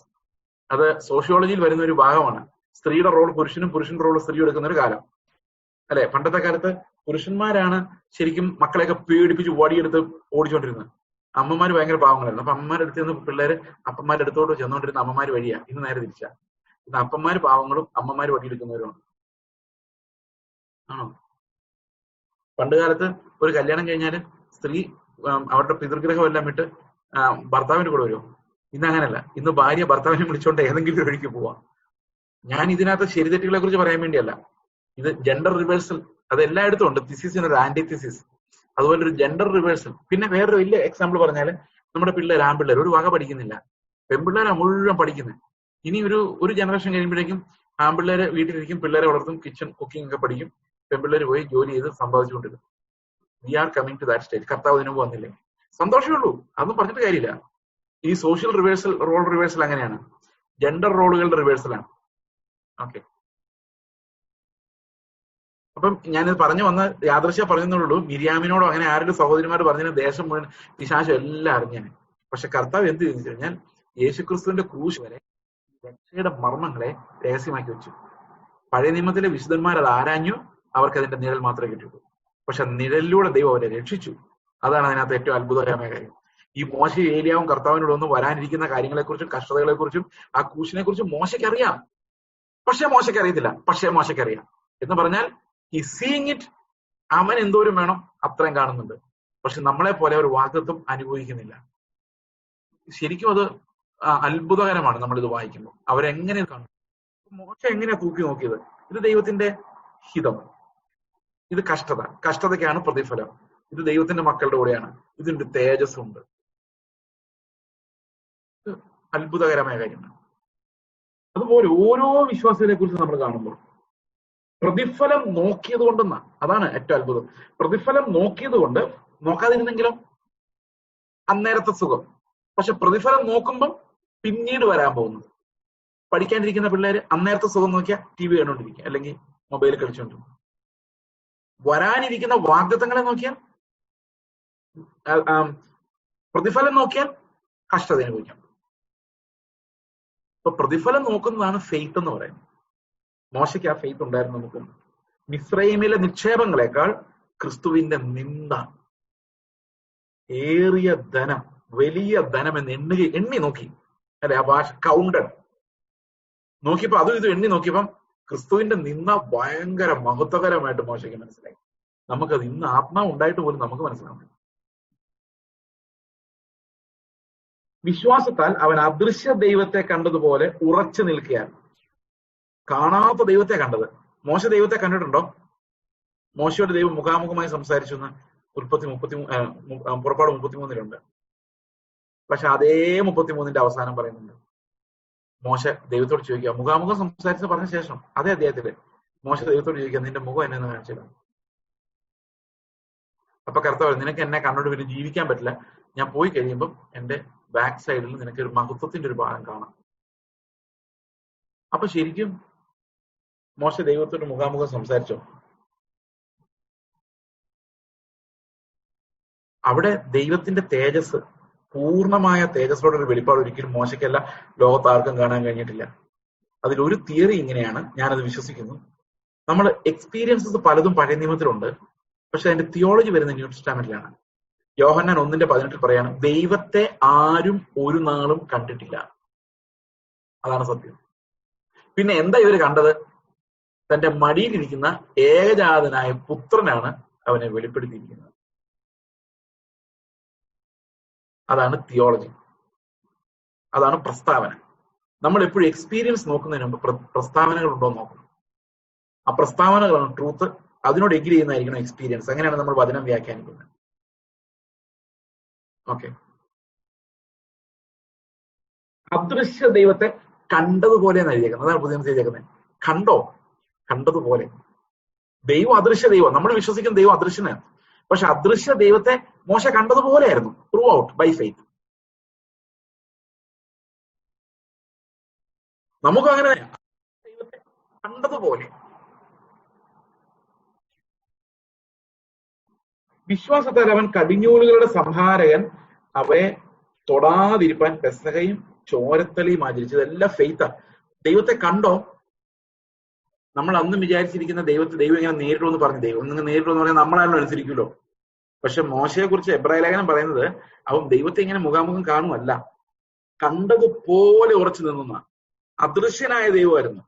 അത് സോഷ്യോളജിയിൽ വരുന്ന ഒരു ഭാഗമാണ്. സ്ത്രീയുടെ റോൾ പുരുഷനും, പുരുഷന്റെ റോൾ സ്ത്രീ എടുക്കുന്ന ഒരു കാലം അല്ലെ. പണ്ടത്തെ കാലത്ത് പുരുഷന്മാരാണ് ശരിക്കും മക്കളെയൊക്കെ പേടിപ്പിച്ച് വടിയെടുത്ത് ഓടിച്ചുകൊണ്ടിരുന്നത്. അമ്മമാര് ഭയങ്കര പാവങ്ങളായിരുന്നു. അപ്പൊ അമ്മമാരുടെ അടുത്ത് നിന്ന് പിള്ളേര് അപ്പന്മാരുടെ അടുത്തോട്ട് ചെന്നുകൊണ്ടിരുന്ന അമ്മമാര് വഴിയാ. ഇന്ന് നേരെ തിരിച്ചാ. ഇന്ന് അപ്പന്മാര് പാവങ്ങളും അമ്മമാര് വടിയെടുക്കുന്നവരുമാണ്. ആണോ? പണ്ട് കാലത്ത് ഒരു കല്യാണം കഴിഞ്ഞാല് സ്ത്രീ അവരുടെ പിതൃഗ്രഹം എല്ലാം വിട്ട് ഭർത്താവിന്റെ കൂടെ വരുമോ? ഇന്ന് അങ്ങനല്ല. ഇന്ന് ഭാര്യ ഭർത്താവിനെ വിളിച്ചോണ്ട് ഏതെങ്കിലും ഒരു വഴിക്ക് പോവാം. ഞാൻ ഇതിനകത്ത് ശരിതെറ്റുകളെ കുറിച്ച് പറയാൻ വേണ്ടിയല്ല. ഇത് ജെൻഡർ റിവേഴ്സൽ അത് എല്ലായിടത്തും ഉണ്ട്. തിസിസിനൊരു ആന്റിതിസിസ്, അതുപോലെ ഒരു ജെൻഡർ റിവേഴ്സൽ. പിന്നെ വേറൊരു വലിയ എക്സാമ്പിൾ പറഞ്ഞാല് നമ്മുടെ പിള്ളേർ, ആൺപിള്ളേർ ഒരു വക പഠിക്കുന്നില്ല, പെൺപിള്ളേരാ മുഴുവൻ പഠിക്കുന്നത്. ഇനി ഒരു ജനറേഷൻ കഴിയുമ്പോഴേക്കും ആൺപിള്ളേര് വീട്ടിലിരിക്കും, പിള്ളേരെ വളർത്തും, കിച്ചൺ കുക്കിംഗ് ഒക്കെ പഠിക്കും, പെൺപിള്ളേർ പോയി ജോലി ചെയ്ത് സമ്പാദിച്ചുകൊണ്ടിരിക്കും. We are coming to that stage. കർത്താവ് ഇതിനു മുമ്പ് വന്നില്ലേ? സന്തോഷമേ ഉള്ളൂ, അതൊന്നും പറഞ്ഞിട്ട് കാര്യമില്ല. ഈ സോഷ്യൽ റിവേഴ്സൽ, റോൾ റിവേഴ്സൽ അങ്ങനെയാണ്, ജെൻഡർ റോളുകളുടെ റിവേഴ്സലാണ്. ഓക്കെ, അപ്പം ഞാനിത് പറഞ്ഞു വന്ന യാദൃശ്യ പറഞ്ഞുള്ളൂ. മിരിയാമിനോടോ അങ്ങനെ ആരുടെ സഹോദരിമാർ പറഞ്ഞതിന് ദേശം മുഴുവൻ പിശാചം എല്ലാം അറിഞ്ഞാണ്. പക്ഷെ കർത്താവ് എന്ത് ചെയ്തു കഴിഞ്ഞാൽ യേശുക്രിസ്തുവിന്റെ ക്രൂശ് വരെ രക്ഷയുടെ മർമ്മങ്ങളെ രഹസ്യമാക്കി വെച്ചു. പഴയ നിയമത്തിലെ വിശുദ്ധന്മാർ അത് ആരാഞ്ഞു, അവർക്ക് അതിന്റെ നിഴൽ മാത്രമേ കിട്ടിയുള്ളൂ. പക്ഷെ നിഴലിലൂടെ ദൈവം അവരെ രക്ഷിച്ചു. അതാണ് അതിനകത്ത് ഏറ്റവും അത്ഭുതകരമായ കാര്യം. ഈ മോശ ഏലിയാവും കർത്താവിനോട് ഒന്ന് വരാനിരിക്കുന്ന കാര്യങ്ങളെക്കുറിച്ചും കഷ്ടതകളെക്കുറിച്ചും ആ ക്രൂശിനെ കുറിച്ചും മോശയ്ക്ക് അറിയാം. പക്ഷെ മോശയ്ക്ക് അറിയത്തില്ല. പക്ഷെ മോശയ്ക്ക് അറിയാം എന്ന് പറഞ്ഞാൽ ഈ സീയിങ് ഇറ്റ്, അവൻ എന്തോരം വേണം അത്രയും കാണുന്നുണ്ട്. പക്ഷെ നമ്മളെ പോലെ ഒരു വാഗ്ദത്തം അനുഭവിക്കുന്നില്ല. ശരിക്കും അത് അത്ഭുതകരമാണ് നമ്മളിത് വായിക്കുമ്പോൾ. അവരെങ്ങനെ കാണും? മോശ എങ്ങനെയാ തൂക്കി നോക്കിയത്? ഇത് ദൈവത്തിന്റെ ഹിതം, ഇത് കഷ്ടത, കഷ്ടതയ്ക്കാണ് പ്രതിഫലം, ഇത് ദൈവത്തിന്റെ മക്കളുടെ കൂടെയാണ്, ഇതിന്റെ തേജസ്സുണ്ട്. അത്ഭുതകരമായ കാര്യമാണ്. അതുപോലെ ഓരോ വിശ്വാസത്തെ കുറിച്ച് നമ്മൾ കാണുമ്പോൾ പ്രതിഫലം നോക്കിയത് കൊണ്ടെന്നാ, അതാണ് ഏറ്റവും അത്ഭുതം. പ്രതിഫലം നോക്കിയത് കൊണ്ട്, നോക്കാതിരുന്നെങ്കിലോ അന്നേരത്തെ സുഖം. പക്ഷെ പ്രതിഫലം നോക്കുമ്പം പിന്നീട് വരാൻ പോകുന്നത്. പഠിക്കാനിരിക്കുന്ന പിള്ളേര് അന്നേരത്തെ സുഖം നോക്കിയാൽ ടി വി കണ്ടുകൊണ്ടിരിക്കുക, അല്ലെങ്കിൽ മൊബൈൽ കളിച്ചുകൊണ്ടിരിക്കും. വരാനിരിക്കുന്ന വാഗ്ദത്തങ്ങളെ നോക്കിയാൽ, പ്രതിഫലം നോക്കിയാൽ കഷ്ടത അനുഭവിക്കാം. അപ്പൊ പ്രതിഫലം നോക്കുന്നതാണ് ഫെയ്ത്ത് എന്ന് പറയുന്നത്. മോശയ്ക്ക് ആ ഫെയ്ത്ത് ഉണ്ടായിരുന്നു. നമുക്ക് മിസ്രൈമിലെ നിക്ഷേപങ്ങളെക്കാൾ ക്രിസ്തുവിന്റെ നിന്ദ, ഏറിയ ധനം, വലിയ ധനം എന്ന് എണ്ണി നോക്കി, അല്ലെ? ആ ഭാഷ കൗണ്ടഡ് നോക്കിയപ്പോ അതും ഇത് എണ്ണി നോക്കിയപ്പം ക്രിസ്തുവിന്റെ നിന്ദ ഭയങ്കര മഹത്വകരമായിട്ട് മോശയ്ക്ക് മനസ്സിലായി. നമുക്കത് ഇന്ന് ആത്മാവ് ഉണ്ടായിട്ട് പോലും നമുക്ക് മനസ്സിലാവും. വിശ്വാസത്താൽ അവൻ അദൃശ്യ ദൈവത്തെ കണ്ടതുപോലെ ഉറച്ചു നിൽക്കുകയാണ്. കാണാത്ത ദൈവത്തെ കണ്ടത്. മോശ ദൈവത്തെ കണ്ടിട്ടുണ്ടോ? മോശയോട് ദൈവം മുഖാമുഖമായി സംസാരിച്ചു എന്ന് പുറപ്പാട് 33 പക്ഷെ അതേ 33 അവസാനം പറയുന്നുണ്ട്. മോശ ദൈവത്തോട് ചോദിക്കുക, മുഖാമുഖം സംസാരിച്ച് പറഞ്ഞ ശേഷം അതേ അദ്ദേഹത്തില് മോശ ദൈവത്തോട് ചോദിക്കുക, നിന്റെ മുഖം എന്നെ കാണിച്ചില്ല. അപ്പൊ കർത്താവ്, നിനക്ക് എന്നെ കണ്ടോണ്ട് പിന്നെ ജീവിക്കാൻ പറ്റില്ല, ഞാൻ പോയി കഴിയുമ്പം എന്റെ ബാക്ക് സൈഡിൽ നിനക്ക് ഒരു മഹത്വത്തിന്റെ ഒരു ഭാഗം കാണാം. അപ്പൊ ശരിക്കും മോശ ദൈവത്തോട് മുഖാമുഖം സംസാരിച്ചോ? അവിടെ ദൈവത്തിന്റെ തേജസ്, പൂർണ്ണമായ തേജസ്സോടെ ഒരു വെളിപ്പാട് ഒരിക്കലും മോശയ്ക്കല്ല ലോകത്ത് ആർക്കും കാണാൻ കഴിഞ്ഞിട്ടില്ല. അതിലൊരു തിയറി ഇങ്ങനെയാണ്, ഞാനത് വിശ്വസിക്കുന്നു. നമ്മൾ എക്സ്പീരിയൻസസ് പലതും പഴയ നിയമത്തിലുണ്ട്, പക്ഷെ അതിന്റെ തിയോളജി വരുന്ന ന്യൂ ടെസ്റ്റമെന്റിലാണ്. യോഹന്നാൻ 1:18 പറയാണ്, ദൈവത്തെ ആരും ഒരു നാളും കണ്ടിട്ടില്ല. അതാണ് സത്യം. പിന്നെ എന്താ ഇവര് കണ്ടത്? തന്റെ മടിയിലിരിക്കുന്ന ഏകജാതനായ പുത്രനാണ് അവനെ വെളിപ്പെടുത്തിയിരിക്കുന്നത്. അതാണ് തിയോളജി, അതാണ് പ്രസ്താവന. നമ്മൾ എപ്പോഴും എക്സ്പീരിയൻസ് നോക്കുന്നതിന് മുമ്പ് പ്രസ്താവനകൾ ഉണ്ടോ എന്ന് നോക്കണം. ആ പ്രസ്താവനകളാണ് ട്രൂത്ത്. അതിനോട് എഗ്രി ചെയ്യുന്നതായിരിക്കണം എക്സ്പീരിയൻസ്. അങ്ങനെയാണ് നമ്മൾ വചനം വ്യാഖ്യാനിക്കുന്നത്. ഓക്കെ, അദൃശ്യ ദൈവത്തെ കണ്ടതുപോലെ എഴുതിയേക്കുന്നത്. അതാണ് പുതിയ എഴുതിയേക്കുന്നത്. കണ്ടോ? കണ്ടതുപോലെ. ദൈവം അദൃശ്യ ദൈവം. നമ്മൾ വിശ്വസിക്കുന്ന ദൈവം അദൃശ്യനാണ്. പക്ഷെ അദൃശ്യ ദൈവത്തെ മോശ കണ്ടതുപോലെയായിരുന്നു ത്രൂ ഔട്ട് ബൈ ഫെയ്ത്ത്. നമുക്ക് അങ്ങനെ ദൈവത്തെ കണ്ടതുപോലെ. വിശ്വാസത്താൽ അവൻ കടിഞ്ഞൂലുകളുടെ സംഹാരകൻ, അവയെ തൊടാതിരിപ്പാൻ പെസഹയും ചോരത്തലിയും ആചരിച്ചു. ഇതെല്ലാം ഫെയ്ത്താ. ദൈവത്തെ കണ്ടോ? നമ്മൾ അന്നും വിചാരിച്ചിരിക്കുന്ന ദൈവം ഇങ്ങനെ നേരിടുമെന്ന് പറഞ്ഞു. ദൈവം നിങ്ങൾ നേരിടുമെന്ന് പറഞ്ഞാൽ നമ്മളാരും അനുസരിക്കുമല്ലോ. പക്ഷെ മോശയെ കുറിച്ച് എബ്രായ ലേഖനം പറയുന്നത് അവൻ ദൈവത്തെ ഇങ്ങനെ മുഖാമുഖം കാണുമല്ല, കണ്ടതുപോലെ ഉറച്ചു നിന്ന അദൃശ്യനായ ദൈവമായിരുന്നു.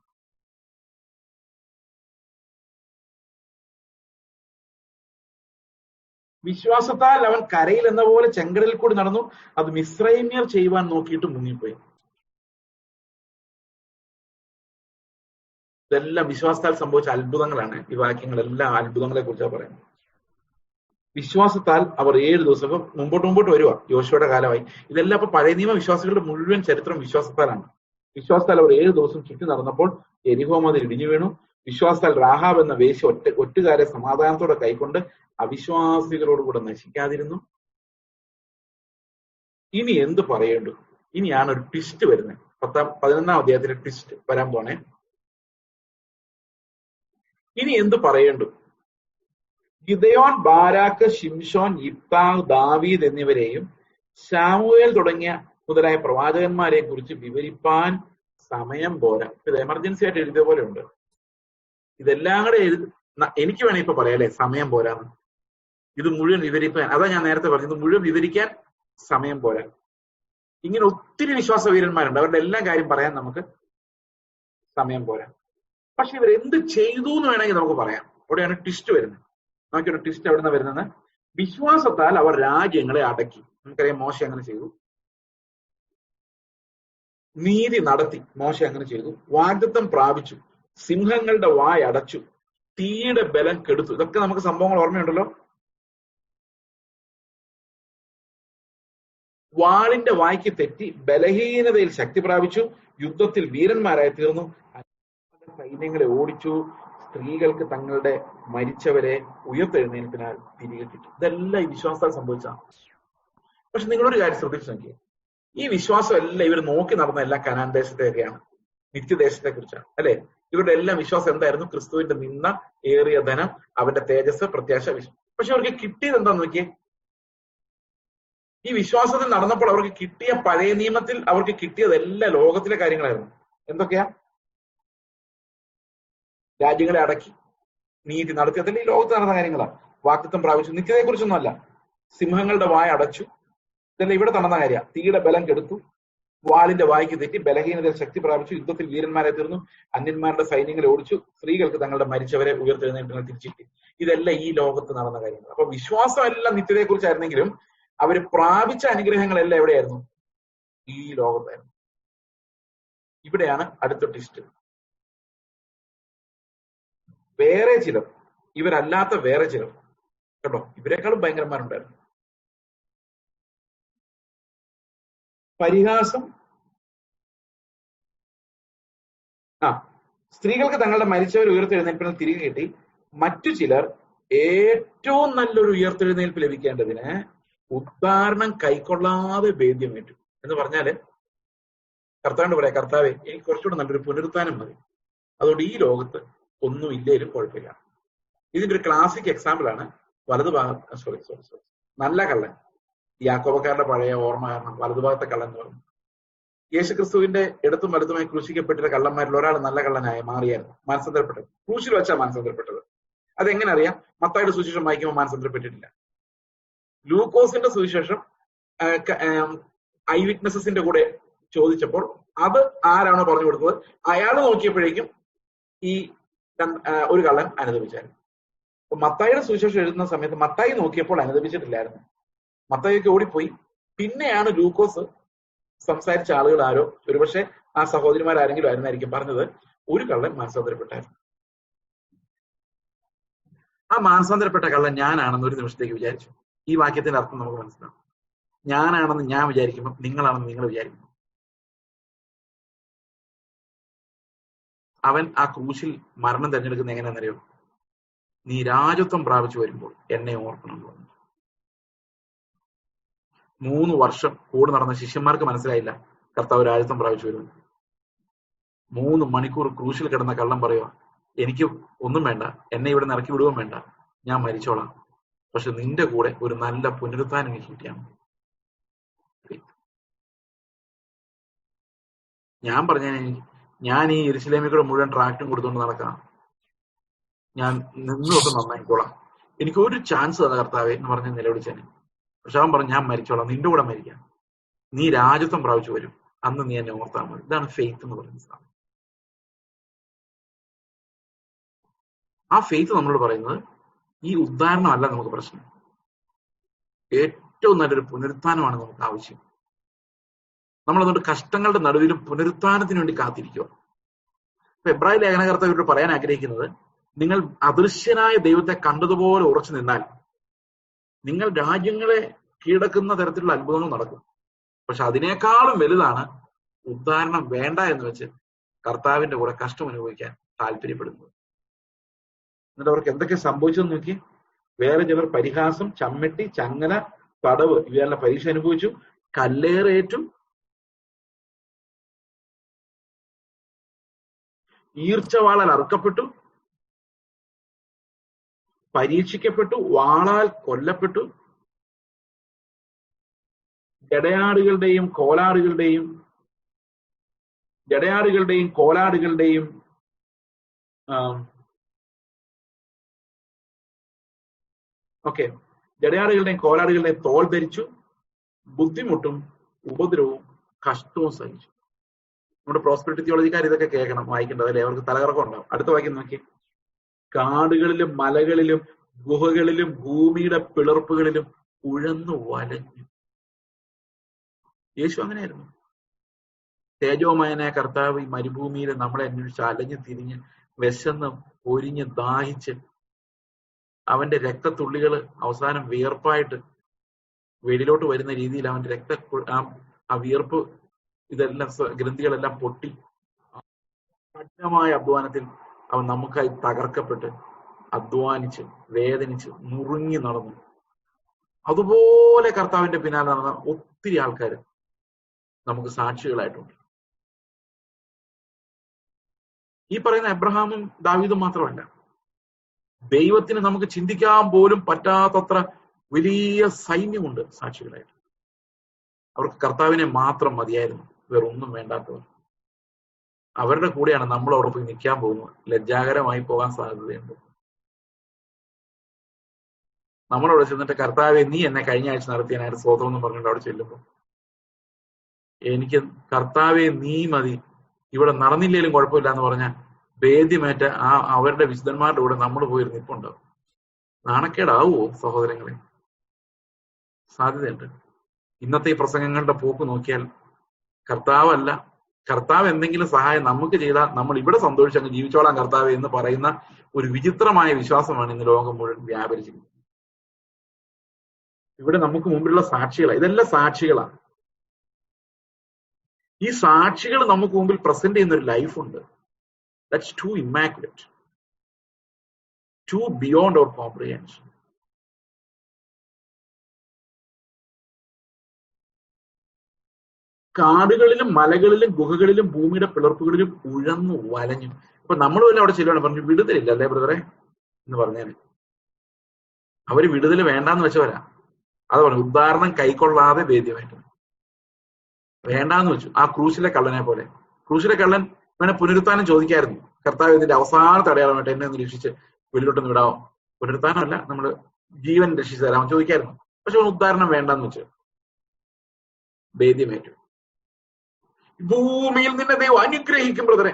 വിശ്വാസത്താൽ അവൻ കരയിൽ എന്ന പോലെ ചെങ്കടലിൽ കൂടി നടന്നു. അത് മിസ്രൈമ്യർ ചെയ്യുവാൻ നോക്കിയിട്ട് മുങ്ങിപ്പോയി. ഇതെല്ലാം വിശ്വാസത്താൽ സംഭവിച്ച അത്ഭുതങ്ങളാണ്. ഈ വാക്യങ്ങളെല്ലാം അത്ഭുതങ്ങളെ കുറിച്ചാണ് പറയുന്നത്. വിശ്വാസത്താൽ അവർ 7 ദിവസം, ഇപ്പൊ മുമ്പോട്ട് വരുക, യോശുവയുടെ കാലമായി. ഇതെല്ലാം ഇപ്പൊ പഴയ നിയമ വിശ്വാസികളുടെ മുഴുവൻ ചരിത്രം വിശ്വാസത്താലാണ്. വിശ്വാസത്താൽ അവർ 7 ദിവസം ചുറ്റി നടന്നപ്പോൾ എരിഹോ മതിൽ ഇടിഞ്ഞു വീണു. വിശ്വാസത്താൽ രാഹാബ് എന്ന വേശ്യ ഒറ്റുകാരെ സമാധാനത്തോടെ കൈക്കൊണ്ട് അവിശ്വാസികളോടുകൂടെ നശിക്കാതിരുന്നു. ഇനി എന്ത് പറയേണ്ടു? ഇനിയാണ് ഒരു ട്വിസ്റ്റ് വരുന്നത്. 11-ാം അധ്യായത്തിലെ ട്വിസ്റ്റ് വരാൻ പോണേ. ഇനി എന്ത് പറയേണ്ടു? ഗിദെയോൻ, ബാരാക്ക്, ശിംശോൻ, യിഫ്താഹ്, ദാവീദ് എന്നിവരെയും ശമൂവേൽ തുടങ്ങിയ മുതലായ പ്രവാചകന്മാരെയും കുറിച്ച് വിവരിപ്പാൻ സമയം പോരാ. ഇത് എമർജൻസി ആയിട്ട് എഴുതിയ പോലെ ഉണ്ട്. ഇതെല്ലാം കൂടെ എനിക്ക് വേണേ ഇപ്പൊ പറയാം അല്ലെ, സമയം പോരാന്ന്. ഇത് മുഴുവൻ വിവരിക്കാൻ, അതാ ഞാൻ നേരത്തെ പറഞ്ഞു, ഇത് മുഴുവൻ വിവരിക്കാൻ സമയം പോരാ. ഇങ്ങനെ ഒത്തിരി വിശ്വാസ വീരന്മാരുണ്ട്, അവരുടെ എല്ലാ കാര്യം പറയാൻ നമുക്ക് സമയം പോരാ. പക്ഷെ ഇവർ എന്ത് ചെയ്തു എന്ന് വേണമെങ്കിൽ നമുക്ക് പറയാം. അവിടെയാണ് ട്വിസ്റ്റ് വരുന്നത്. നമുക്കൊരു ട്വിസ്റ്റ് എവിടെ നിന്ന് വരുന്നത്? വിശ്വാസത്താൽ അവർ രാജ്യങ്ങളെ അടക്കി. നമുക്കറിയാം മോശ അങ്ങനെ ചെയ്തു. നീതി നടത്തി, മോശ അങ്ങനെ ചെയ്തു. വാഗ്ദത്തം പ്രാപിച്ചു, സിംഹങ്ങളുടെ വായ അടച്ചു, തീയുടെ ബലം കെടുത്തു. ഇതൊക്കെ നമുക്ക് സംഭവങ്ങൾ ഓർമ്മയുണ്ടല്ലോ. വാളിന്റെ വായ്ക്ക് തെറ്റി ബലഹീനതയിൽ ശക്തി പ്രാപിച്ചു, യുദ്ധത്തിൽ വീരന്മാരായി തീർന്നു, സൈന്യങ്ങളെ ഓടിച്ചു, സ്ത്രീകൾക്ക് തങ്ങളുടെ മരിച്ചവരെ ഉയർത്തെഴുന്നേൽപ്പിനാൽ തിരികെ കിട്ടി. ഇതെല്ലാം ഈ വിശ്വാസത്താൽ സംഭവിച്ചതാണ്. പക്ഷെ നിങ്ങളൊരു കാര്യം ശ്രദ്ധിച്ചു നോക്കിയേ, ഈ വിശ്വാസം എല്ലാം ഇവർ നോക്കി നടന്ന എല്ലാം കനാൻ ദേശത്തെയൊക്കെയാണ്, നിത്യദേശത്തെ കുറിച്ചാണ് അല്ലെ. ഇവരുടെ എല്ലാം വിശ്വാസം എന്തായിരുന്നു? ക്രിസ്തുവിന്റെ നിന്ന, ഏറിയ ധനം, അവന്റെ തേജസ്, പ്രത്യാശ, വിശ്വാസം. പക്ഷെ അവർക്ക് കിട്ടിയത് എന്താന്ന് നോക്കിയേ. ഈ വിശ്വാസത്തിൽ നടന്നപ്പോൾ അവർക്ക് കിട്ടിയ, പഴയ നിയമത്തിൽ അവർക്ക് കിട്ടിയത് എല്ലാ ലോകത്തിലെ കാര്യങ്ങളായിരുന്നു. എന്തൊക്കെയാ? രാജ്യങ്ങളെ അടക്കി, നീതി നടത്തി, അതല്ല ഈ ലോകത്ത് നടന്ന കാര്യങ്ങളാണ്. വാഗ്ദത്തം പ്രാപിച്ചു, നിത്യതയെ കുറിച്ചൊന്നും അല്ല. സിംഹങ്ങളുടെ വായ അടച്ചു, ഇതെല്ലാം ഇവിടെ നടന്ന കാര്യമാണ്. തീയുടെ ബലം കെടുത്തു, വാളിന്റെ വായ്ക്ക് തെറ്റി ബലഹീനതയിൽ ശക്തി പ്രാപിച്ചു, യുദ്ധത്തിൽ വീരന്മാരെ തീർന്നു, അന്യന്മാരുടെ സൈന്യങ്ങളെ ഓടിച്ചു, സ്ത്രീകൾക്ക് തങ്ങളുടെ മരിച്ചവരെ ഉയർത്തെഴുന്നേൽപ്പിനാൽ തിരിച്ചിട്ടി. ഇതെല്ലാം ഈ ലോകത്ത് നടന്ന കാര്യങ്ങൾ. അപ്പൊ വിശ്വാസം എല്ലാം നിത്യതയെ കുറിച്ചായിരുന്നെങ്കിലും അവർ പ്രാപിച്ച അനുഗ്രഹങ്ങളെല്ലാം എവിടെയായിരുന്നു? ഈ ലോകത്തായിരുന്നു. ഇവിടെയാണ് അടുത്ത ട്വിസ്റ്റ്. വേറെ ചിലർ, ഇവരല്ലാത്ത വേറെ ചിലർ കേട്ടോ, ഇവരെക്കാളും ഭയങ്കരന്മാരുണ്ടായിരുന്നു. പരിഹാസം. സ്ത്രീകൾക്ക് തങ്ങളുടെ മരിച്ചവർ ഉയർത്തെഴുന്നേൽപ്പിനാൽ തിരികെ കിട്ടി. മറ്റു ചിലർ ഏറ്റവും നല്ലൊരു ഉയർത്തെഴുന്നേൽപ്പ് ലഭിക്കേണ്ടതിന് ഉദ്ധാരണം കൈക്കൊള്ളാതെ ഭേദ്യമേറ്റു. എന്ന് പറഞ്ഞാല് കർത്താവിനോട് പറയാം, കർത്താവെ എനിക്ക് കുറച്ചുകൂടെ നല്ലൊരു പുനരുത്ഥാനം മതി, അതുകൊണ്ട് ഈ ലോകത്ത് ഒന്നും ഇല്ലേലും കുഴപ്പമില്ല. ഇതിന്റെ ഒരു ക്ലാസിക് എക്സാമ്പിൾ ആണ് വലതുഭാഗം, സോറി നല്ല കള്ളൻ. യാക്കോബക്കാരുടെ പഴയ ഓർമ്മ കാരണം വലതുഭാഗത്തെ കള്ളൻ എന്ന് പറഞ്ഞു. യേശുക്രിസ്തുവിന്റെ ഇടത്തും വലതുമായി ക്രൂശിക്കപ്പെട്ടിരുന്ന കള്ളന്മാരിൽ ഒരാൾ നല്ല കള്ളനായ മാറിയായിരുന്നു, മാനസാന്തരപ്പെട്ടത്. ക്രൂശിൽ വെച്ചാൽ മാനസാന്തരപ്പെട്ടത്. അതെങ്ങനെ അറിയാം? മത്തായിയുടെ സുവിശേഷം വായിക്കുമ്പോൾ മാനസാന്തരപ്പെട്ടിട്ടില്ല. ലൂക്കോസിന്റെ സുവിശേഷം ഐ വിറ്റ്നസസിന്റെ കൂടെ ചോദിച്ചപ്പോൾ അത് ആരാണോ പറഞ്ഞു കൊടുത്തത് അയാൾ നോക്കിയപ്പോഴേക്കും ഈ ഒരു കള്ളൻ അനുദപിച്ചായിരുന്നു. അപ്പൊ മത്തായിയുടെ സുവിശേഷം എഴുതുന്ന സമയത്ത് മത്തായി നോക്കിയപ്പോൾ അനുദപിച്ചിട്ടില്ലായിരുന്നു, മത്തായിക്ക് ഓടിപ്പോയി. പിന്നെയാണ് ലൂക്കോസ് സംസാരിച്ച ആളുകൾ ആരോ, ഒരുപക്ഷെ ആ സഹോദരിമാരാരെങ്കിലും ആയിരുന്നായിരിക്കും പറഞ്ഞത്, ഒരു കള്ളൻ മാനസാന്തരപ്പെട്ടായിരുന്നു. ആ മാനസാന്തരപ്പെട്ട കള്ളൻ ഞാനാണെന്ന് ഒരു നിമിഷത്തേക്ക് വിചാരിച്ചു. ഈ വാക്യത്തിന്റെ അർത്ഥം നമുക്ക് മനസ്സിലാവും. ഞാനാണെന്ന് ഞാൻ വിചാരിക്കുമ്പോൾ നിങ്ങളാണെന്ന് നിങ്ങൾ വിചാരിക്കുന്നു. അവൻ ആ ക്രൂശിൽ മരണം തിരഞ്ഞെടുക്കുന്ന എങ്ങനെയാണെന്നറിയോ? നീ രാജത്വം പ്രാപിച്ചു വരുമ്പോൾ എന്നെ ഓർക്കണം എന്ന് പറഞ്ഞു. 3 വർഷം കൂടെ നടന്ന ശിഷ്യന്മാർക്ക് മനസ്സിലായില്ല കർത്താവ് രാജത്വം പ്രാപിച്ചു വരുന്നു. 3 മണിക്കൂർ ക്രൂശിൽ കിടന്ന കള്ളം പറയുക, എനിക്ക് ഒന്നും വേണ്ട, എന്നെ ഇവിടെ നിന്ന് ഇറക്കി വിടുകയും വേണ്ട, ഞാൻ മരിച്ചോളാം, പക്ഷെ നിന്റെ കൂടെ ഒരു നല്ല പുനരുത്ഥാനം എനിക്ക് കിട്ടിയാണ്. ഞാൻ പറഞ്ഞ ഞാൻ ഈ യെരുശലേമിൽ കൂടെ മുഴുവൻ ട്രാക്റ്റും കൊടുത്തുകൊണ്ട് നടക്കാം, ഞാൻ നിന്നൊക്കെ നന്നായിക്കോളാം, എനിക്ക് ഒരു ചാൻസ് തന്നെ കർത്താവേ എന്ന് പറഞ്ഞ് നിലവിളിച്ചേനെ. പക്ഷെ അവൻ പറഞ്ഞു, ഞാൻ മരിച്ചോളാം, നിന്റെ കൂടെ മരിക്കാം, നീ രാജത്വം പ്രാപിച്ചു വരും, അന്ന് നീ എന്നെ ഓർത്താൽ മതി. ഇതാണ് ഫെയ്ത്ത് എന്ന് പറയുന്ന സാധനം. ആ ഫെയ്ത്ത് നമ്മളോട് പറയുന്നത് ഈ ഉദ്ധാരണമല്ല നമുക്ക് പ്രശ്നം. ഏറ്റവും നല്ലൊരു പുനരുത്ഥാനമാണ് നമുക്ക് ആവശ്യം. നമ്മളതുകൊണ്ട് കഷ്ടങ്ങളുടെ നടുവിലും പുനരുത്ഥാനത്തിന് വേണ്ടി കാത്തിരിക്കുക. അപ്പൊ എബ്രായ ലേഖനകർത്താവ് പറയാൻ ആഗ്രഹിക്കുന്നത്, നിങ്ങൾ അദൃശ്യനായ ദൈവത്തെ കണ്ടതുപോലെ ഉറച്ചു നിന്നാൽ നിങ്ങൾ രാജ്യങ്ങളെ കീഴടക്കുന്ന തരത്തിലുള്ള അത്ഭുതങ്ങൾ നടക്കും. പക്ഷെ അതിനേക്കാളും വലുതാണ് ഉദ്ധാരണം വേണ്ട എന്ന് വെച്ച് കർത്താവിന്റെ കൂടെ കഷ്ടം അനുഭവിക്കാൻ താല്പര്യപ്പെടുന്നത്. എന്നിട്ട് അവർക്ക് എന്തൊക്കെ സംഭവിച്ചെന്ന് നോക്കി. വേറെ ചിലർ പരിഹാസം, ചമ്മട്ടി, ചങ്ങല, തടവ് ഇവയെല്ലാം പരീക്ഷ അനുഭവിച്ചു. കല്ലേറേറ്റു, ഈർച്ചവാളാൽ അറുക്കപ്പെട്ടു, പരീക്ഷിക്കപ്പെട്ടു, വാളാൽ കൊല്ലപ്പെട്ടു, ജടയാടുകളുടെയും കോലാടുകളുടെയും തോൾ ധരിച്ചു, ബുദ്ധിമുട്ടും ഉപദ്രവവും കഷ്ടവും സഹിച്ചു. നമ്മുടെ പ്രോസ്പെരിറ്റി തിയോളജിക്കാർ ഇതൊക്കെ കേൾക്കണം, വായിക്കേണ്ടത് അല്ലേ? അവർക്ക് തലകറക്കം ഉണ്ടാവും. അടുത്ത വാക്യം നോക്കി. കാടുകളിലും മലകളിലും ഗുഹകളിലും ഭൂമിയുടെ പിളർപ്പുകളിലും ഉഴന്നു വലഞ്ഞു. യേശു അങ്ങനെയായിരുന്നു. തേജോമയനായ കർത്താവ് ഈ മരുഭൂമിയിൽ നമ്മളെ അന്വേഷിച്ച് അലഞ്ഞു തിരിഞ്ഞ് വിശന്ന് പൊരിഞ്ഞ് ദാഹിച്ച് അവന്റെ രക്തത്തുള്ളികൾ അവസാനം വിയർപ്പായിട്ട് വെളിയിലോട്ട് വരുന്ന രീതിയിൽ അവന്റെ ആ വിയർപ്പ് ഇതെല്ലാം ഗ്രന്ഥികളെല്ലാം പൊട്ടി കഠിനമായ അധ്വാനത്തിൽ അവൻ നമുക്കായി തകർക്കപ്പെട്ട് അധ്വാനിച്ച് വേദനിച്ച് നുറുങ്ങി നടന്നു. അതുപോലെ കർത്താവിന്റെ പിന്നാലെ നടന്ന ഒത്തിരി ആൾക്കാർ നമുക്ക് സാക്ഷികളായിട്ടുണ്ട്. ഈ പറയുന്ന എബ്രഹാമും ദാവീദും മാത്രമല്ല, ദൈവത്തിന് നമുക്ക് ചിന്തിക്കാൻ പോലും പറ്റാത്തത്ര വലിയ സൈന്യമുണ്ട് സാക്ഷികളായിട്ട്. അവർക്ക് കർത്താവിനെ മാത്രം മതിയായിരുന്നു, വേറൊന്നും വേണ്ടാത്തവർ. അവരുടെ കൂടെയാണ് നമ്മൾ അവിടെ പോയി നിൽക്കാൻ പോകുന്നത്. ലജ്ജാകരമായി പോകാൻ സാധ്യതയുണ്ട്. നമ്മളവിടെ ചെന്നിട്ട് കർത്താവെ നീ എന്നെ കഴിഞ്ഞ ആഴ്ച നടത്തിയതിനായിട്ട് സ്വതം എന്ന് പറഞ്ഞിട്ട് അവിടെ ചെല്ലുമ്പോൾ എനിക്ക് കർത്താവെ നീ മതി, ഇവിടെ നടന്നില്ലേലും കുഴപ്പമില്ല എന്ന് പറഞ്ഞാൽ വേദ്യമേറ്റ അവരുടെ വിശുദ്ധന്മാരുടെ കൂടെ നമ്മൾ പോയി നിൽപ്പുണ്ടാവും. നാണക്കേടാവുമോ സഹോദരങ്ങളെ? സാധ്യതയുണ്ട്. ഇന്നത്തെ ഈ പ്രസംഗങ്ങളുടെ പോക്ക് നോക്കിയാൽ കർത്താവ് എന്തെങ്കിലും സഹായം നമുക്ക് ചെയ്താൽ നമ്മൾ ഇവിടെ സന്തോഷിച്ച് അങ്ങ് ജീവിച്ചോളാം കർത്താവ് എന്ന് പറയുന്ന ഒരു വിചിത്രമായ വിശ്വാസമാണ് ഇന്ന് ലോകം മുഴുവൻ വ്യാപരിച്ചിരിക്കുന്നത്. ഇവിടെ നമുക്ക് മുമ്പിലുള്ള സാക്ഷികളാണ്, ഇതെല്ലാം സാക്ഷികളാണ്. ഈ സാക്ഷികൾ നമുക്ക് മുമ്പിൽ പ്രസന്റ് ചെയ്യുന്ന ഒരു ലൈഫുണ്ട്. That's too immaculate, too beyond our comprehension. കാടുകളിലും മലകളിലും ഗുഹകളിലും ഭൂമിയുടെ പിളർപ്പുകളിലും ഉഴന്നു വലഞ്ഞു. അപ്പൊ നമ്മൾ വല്ല അവിടെ ചെല്ലുവാണ് പറഞ്ഞു വിടുതലില്ല അല്ലേ ബ്രദറെ എന്ന് പറഞ്ഞാല് അവര് വിടുതൽ വേണ്ടാന്ന് വെച്ചവരാ. അത് പറഞ്ഞു ഉദാഹരണം കൈക്കൊള്ളാതെ വേദ്യമായിട്ട് വേണ്ടാന്ന് വെച്ചു. ആ ക്രൂശിലെ കള്ളനെ പോലെ. ക്രൂശിലെ കള്ളൻ വേണേ പുനരുത്ഥാനം ചോദിക്കായിരുന്നു, കർത്താവ് ഇതിന്റെ അവസാനത്തെ അടയാളമായിട്ട് എന്നെ ഒന്ന് രക്ഷിച്ച് വെളിയിലോട്ടൊന്ന് വിടാവോ. പുനരുത്ഥാനമല്ല, നമ്മൾ ജീവൻ രക്ഷിച്ചു തരാമോ ചോദിക്കായിരുന്നു. പക്ഷെ ഉദാഹരണം വേണ്ടാന്ന് വെച്ചു, വേദ്യമേറ്റു. ഭൂമിയിൽ നിന്നെ ദൈവം അനുഗ്രഹിക്കും ബ്രദറെ.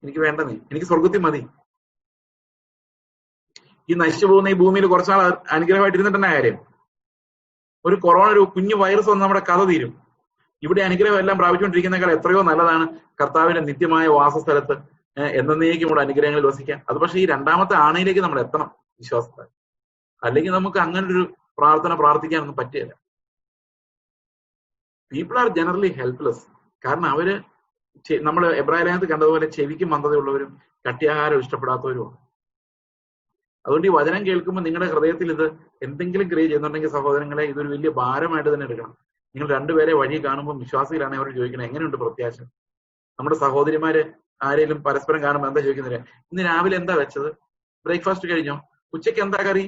എനിക്ക് വേണ്ട, എനിക്ക് സ്വർഗത്തിൽ മതി. ഈ നശിച്ചു പോകുന്ന ഈ ഭൂമിയിൽ കുറച്ചാൾ അനുഗ്രഹമായിട്ട് ഇരുന്നിട്ടെന്നെ കാര്യം. ഒരു കൊറോണ, ഒരു കുഞ്ഞു വൈറസ് വന്ന് നമ്മുടെ കഥ തീരും. ഇവിടെ അനുഗ്രഹം എല്ലാം പ്രാപിച്ചുകൊണ്ടിരിക്കുന്നേക്കാൾ എത്രയോ നല്ലതാണ് കർത്താവിന്റെ നിത്യമായ വാസസ്ഥലത്ത് എന്നേക്കും ഇവിടെ അനുഗ്രഹങ്ങളിൽ വസിക്കാൻ. അത് പക്ഷേ ഈ രണ്ടാമത്തെ ആണയിലേക്ക് നമ്മൾ എത്തണം വിശ്വാസത്താൽ. അല്ലെങ്കിൽ നമുക്ക് അങ്ങനെ ഒരു പ്രാർത്ഥന പ്രാർത്ഥിക്കാനൊന്നും പറ്റില്ല. People are generally helpless. കാരണം അവര് നമ്മൾ എബ്രായ ലേഖനത്തിൽ കണ്ടതുപോലെ ചെവിക്ക് മന്ദതയുള്ളവരും കട്ടിയാഹാരം ഇഷ്ടപ്പെടാത്തവരുമാണ്. അതുകൊണ്ട് ഈ വചനം കേൾക്കുമ്പോൾ നിങ്ങളുടെ ഹൃദയത്തിൽ ഇത് എന്തെങ്കിലും ക്രിയ ചെയ്യുന്നുണ്ടെങ്കിൽ സഹോദരങ്ങളെ ഇതൊരു വലിയ ഭാരമായിട്ട് തന്നെ എടുക്കണം. നിങ്ങൾ രണ്ടുപേരെ വഴി കാണുമ്പോൾ വിശ്വാസികളാണ് അവർ ചോദിക്കുന്നത് എങ്ങനെയുണ്ട് പ്രത്യാശ. നമ്മുടെ സഹോദരിമാര് ആരെങ്കിലും പരസ്പരം കാണുമ്പോൾ എന്താ ചോദിക്കുന്നില്ല, ഇന്ന് രാവിലെ എന്താ വെച്ചത്, ബ്രേക്ക്ഫാസ്റ്റ് കഴിഞ്ഞോ, ഉച്ചയ്ക്ക് എന്താ കറി.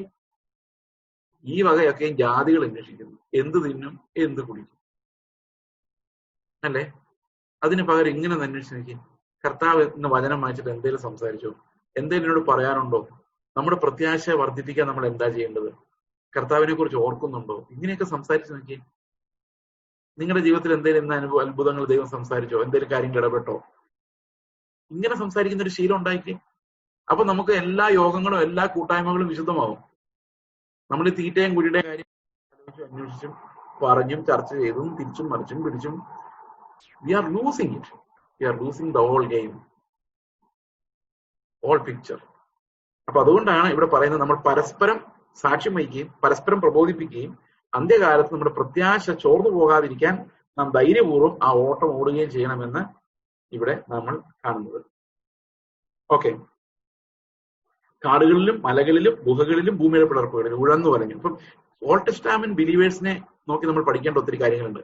ഈ വകയൊക്കെയും ജാതികൾ അന്വേഷിക്കുന്നു. എന്ത് തിന്നും, എന്ത് കുടിക്കും അല്ലേ? അതിന് പകരം ഇങ്ങനെ അന്വേഷിച്ച് നോക്കി, കർത്താവ് ഇന്ന് വചനം വായിച്ചിട്ട് എന്തെങ്കിലും സംസാരിച്ചോ, എന്തെങ്കിലും എന്നോട് പറയാനുണ്ടോ, നമ്മുടെ പ്രത്യാശ വർദ്ധിപ്പിക്കാൻ നമ്മൾ എന്താ ചെയ്യേണ്ടത്, കർത്താവിനെ കുറിച്ച് ഓർക്കുന്നുണ്ടോ, ഇങ്ങനെയൊക്കെ സംസാരിച്ച് നോക്കി. നിങ്ങളുടെ ജീവിതത്തിൽ എന്തെങ്കിലും ഇന്ന് അത്ഭുതങ്ങൾ ദൈവം സംസാരിച്ചോ, എന്തെങ്കിലും കാര്യങ്ങൾ ഇടപെട്ടോ, ഇങ്ങനെ സംസാരിക്കുന്ന ഒരു ശീലം ഉണ്ടാക്കി. അപ്പൊ നമുക്ക് എല്ലാ യോഗങ്ങളും എല്ലാ കൂട്ടായ്മകളും വിശുദ്ധമാവും. നമ്മൾ ഈ തീറ്റയും കുഴിയുടെയും കാര്യം അന്വേഷിച്ചും പറഞ്ഞും ചർച്ച ചെയ്തും തിരിച്ചും മറിച്ചും പിടിച്ചും we are losing it. We are losing the whole game, whole picture. അപ്പൊ അതുകൊണ്ടാണ് ഇവിടെ പറയുന്നത് നമ്മൾ പരസ്പരം സാക്ഷ്യം വഹിക്കുകയും പരസ്പരം പ്രബോധിപ്പിക്കുകയും അന്ത്യകാലത്ത് നമ്മുടെ പ്രത്യാശ ചോർന്നു പോകാതിരിക്കാൻ നാം ധൈര്യപൂർവ്വം ആ ഓട്ടം ഓടുകയും ചെയ്യണമെന്ന് ഇവിടെ നമ്മൾ കാണുന്നത്. ഓക്കെ, കാടുകളിലും മലകളിലും ഗുഹകളിലും ഭൂമിയുടെ പിളർപ്പുകളിലും ഉഴന്നു വലഞ്ഞു. ഇപ്പം ഓൾഡ് ടെസ്റ്റമെന്റ് ബിലീവേഴ്സിനെ നോക്കി നമ്മൾ പഠിക്കേണ്ട ഒത്തിരി കാര്യങ്ങളുണ്ട്.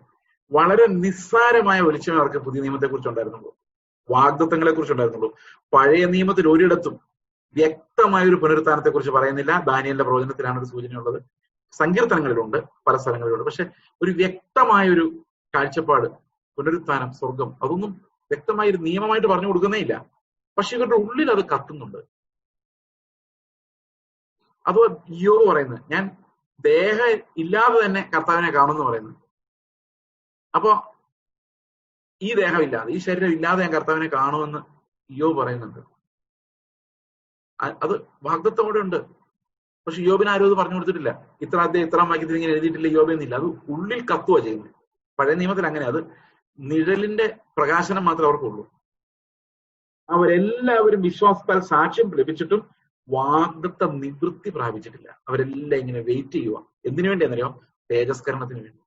വളരെ നിസ്സാരമായ വെളിച്ചമേ അവർക്ക് പുതിയ നിയമത്തെ കുറിച്ച് ഉണ്ടായിരുന്നുള്ളൂ, വാഗ്ദത്തങ്ങളെ കുറിച്ച് ഉണ്ടായിരുന്നുള്ളൂ. പഴയ നിയമത്തിൽ ഒരിടത്തും വ്യക്തമായ ഒരു പുനരുത്ഥാനത്തെ കുറിച്ച് പറയുന്നില്ല. ദാനിയേലിന്റെ പ്രവചനത്തിലാണ് ഒരു സൂചനയുള്ളത്. സങ്കീർത്തനങ്ങളിലുണ്ട്, പല സ്ഥലങ്ങളിലുണ്ട്. പക്ഷെ ഒരു വ്യക്തമായ ഒരു കാഴ്ചപ്പാട്, പുനരുത്ഥാനം, സ്വർഗം, അതൊന്നും വ്യക്തമായ ഒരു നിയമമായിട്ട് പറഞ്ഞു കൊടുക്കുന്നേ ഇല്ല. പക്ഷെ ഇവരുടെ ഉള്ളിൽ അത് കത്തുന്നുണ്ട്. അതോ യോബ് പറയുന്നത്, ഞാൻ ദേഹം ഇല്ലാതെ തന്നെ കർത്താവിനെ കാണുമെന്ന് പറയുന്നത്. അപ്പൊ ഈ ദേഹമില്ലാതെ, ഈ ശരീരം ഇല്ലാതെ ഞാൻ കർത്താവിനെ കാണുമെന്ന് യോബ് പറയുന്നുണ്ട്. അത് വാഗ്ദത്തം കൂടെ ഉണ്ട്. പക്ഷെ യോബിന് ആരും അത് പറഞ്ഞു കൊടുത്തിട്ടില്ല. ഇത്രാം വാക്യത്തിൽ ഇങ്ങനെ എഴുതിയിട്ടില്ല യോബ് എന്നില്ല. അത് ഉള്ളിൽ കത്തുക ചെയ്യുന്നത്. പഴയ നിയമത്തിൽ അങ്ങനെ, അത് നിഴലിന്റെ പ്രകാശനം മാത്രമേ അവർക്കുള്ളൂ. അവരെല്ലാവരും വിശ്വാസത്താൽ സാക്ഷ്യം ലഭിച്ചിട്ടും വാഗ്ദത്ത നിവൃത്തി പ്രാപിച്ചിട്ടില്ല. അവരെല്ലാം ഇങ്ങനെ വെയിറ്റ് ചെയ്യുക. എന്തിനു വേണ്ടി എന്നറിയോ? തേജസ്കരണത്തിന് വേണ്ടി.